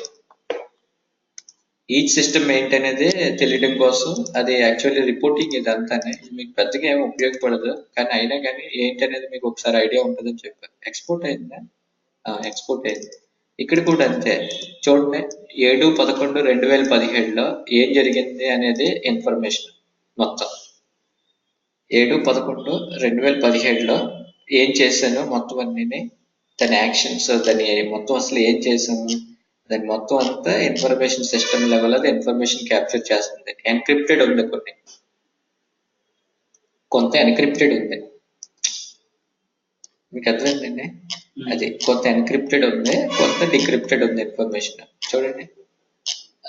ఈచ్ సిస్టమ్ ఏంటి అనేది తెలియడం కోసం అది యాక్చువల్లీ రిపోర్టింగ్ ఇదంతానే. మీకు పెద్దగా ఏమి ఉపయోగపడదు, కానీ అయినా కానీ ఏంటి అనేది మీకు ఒకసారి ఐడియా ఉంటుందని చెప్పారు. ఎక్స్పోర్ట్ అయిందా? ఎక్స్పోర్ట్ అయింది. ఇక్కడ కూడా అంతే. చూడండి, 7/11/2017లో ఏం జరిగింది అనేది ఇన్ఫర్మేషన్ మొత్తం. 7/11/2017లో ఏం చేశాను మొత్తం అన్ని, దాని యాక్షన్స్, దాని మొత్తం అసలు ఏం చేశాము, దాని మొత్తం అంతా ఇన్ఫర్మేషన్ సిస్టమ్ లెవెల్ అది ఇన్ఫర్మేషన్ క్యాప్చర్ చేస్తుంది. ఎన్క్రిప్టెడ్ ఉంది, కొంత ఎన్క్రిప్టెడ్ ఉంది. మీకు అర్థమైందండి? అది కొంత ఎన్క్రిప్టెడ్ ఉంది, కొంత డిక్రిప్టెడ్ ఉంది ఇన్ఫర్మేషన్. చూడండి,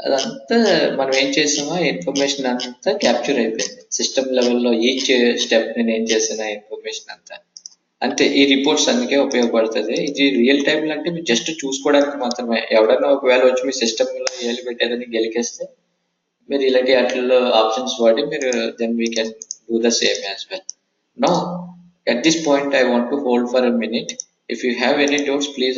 అదంతా మనం ఏం చేసామో ఇన్ఫర్మేషన్ అంతా క్యాప్చర్ అయిపోయింది సిస్టమ్ లెవెల్లో. ఈచ్ స్టెప్ నేను ఏం చేసిన ఇన్ఫర్మేషన్ అంతా అంతే. ఈ రిపోర్ట్స్ అందుకే ఉపయోగపడుతుంది. ఇది రియల్ టైమ్ లో అంటే మీరు జస్ట్ చూసుకోవడానికి మాత్రమే. ఎవడన్నా ఒకవేళ వచ్చి మీ సిస్టమ్ లో ఏలు పెట్టేదని గెలికేస్తే మీరు ఇలాంటి వాటిల్లో ఆప్షన్స్ వాడి మీరు then we can do the same as well. Now at this point I want to hold for a minute. If you have any doubts, please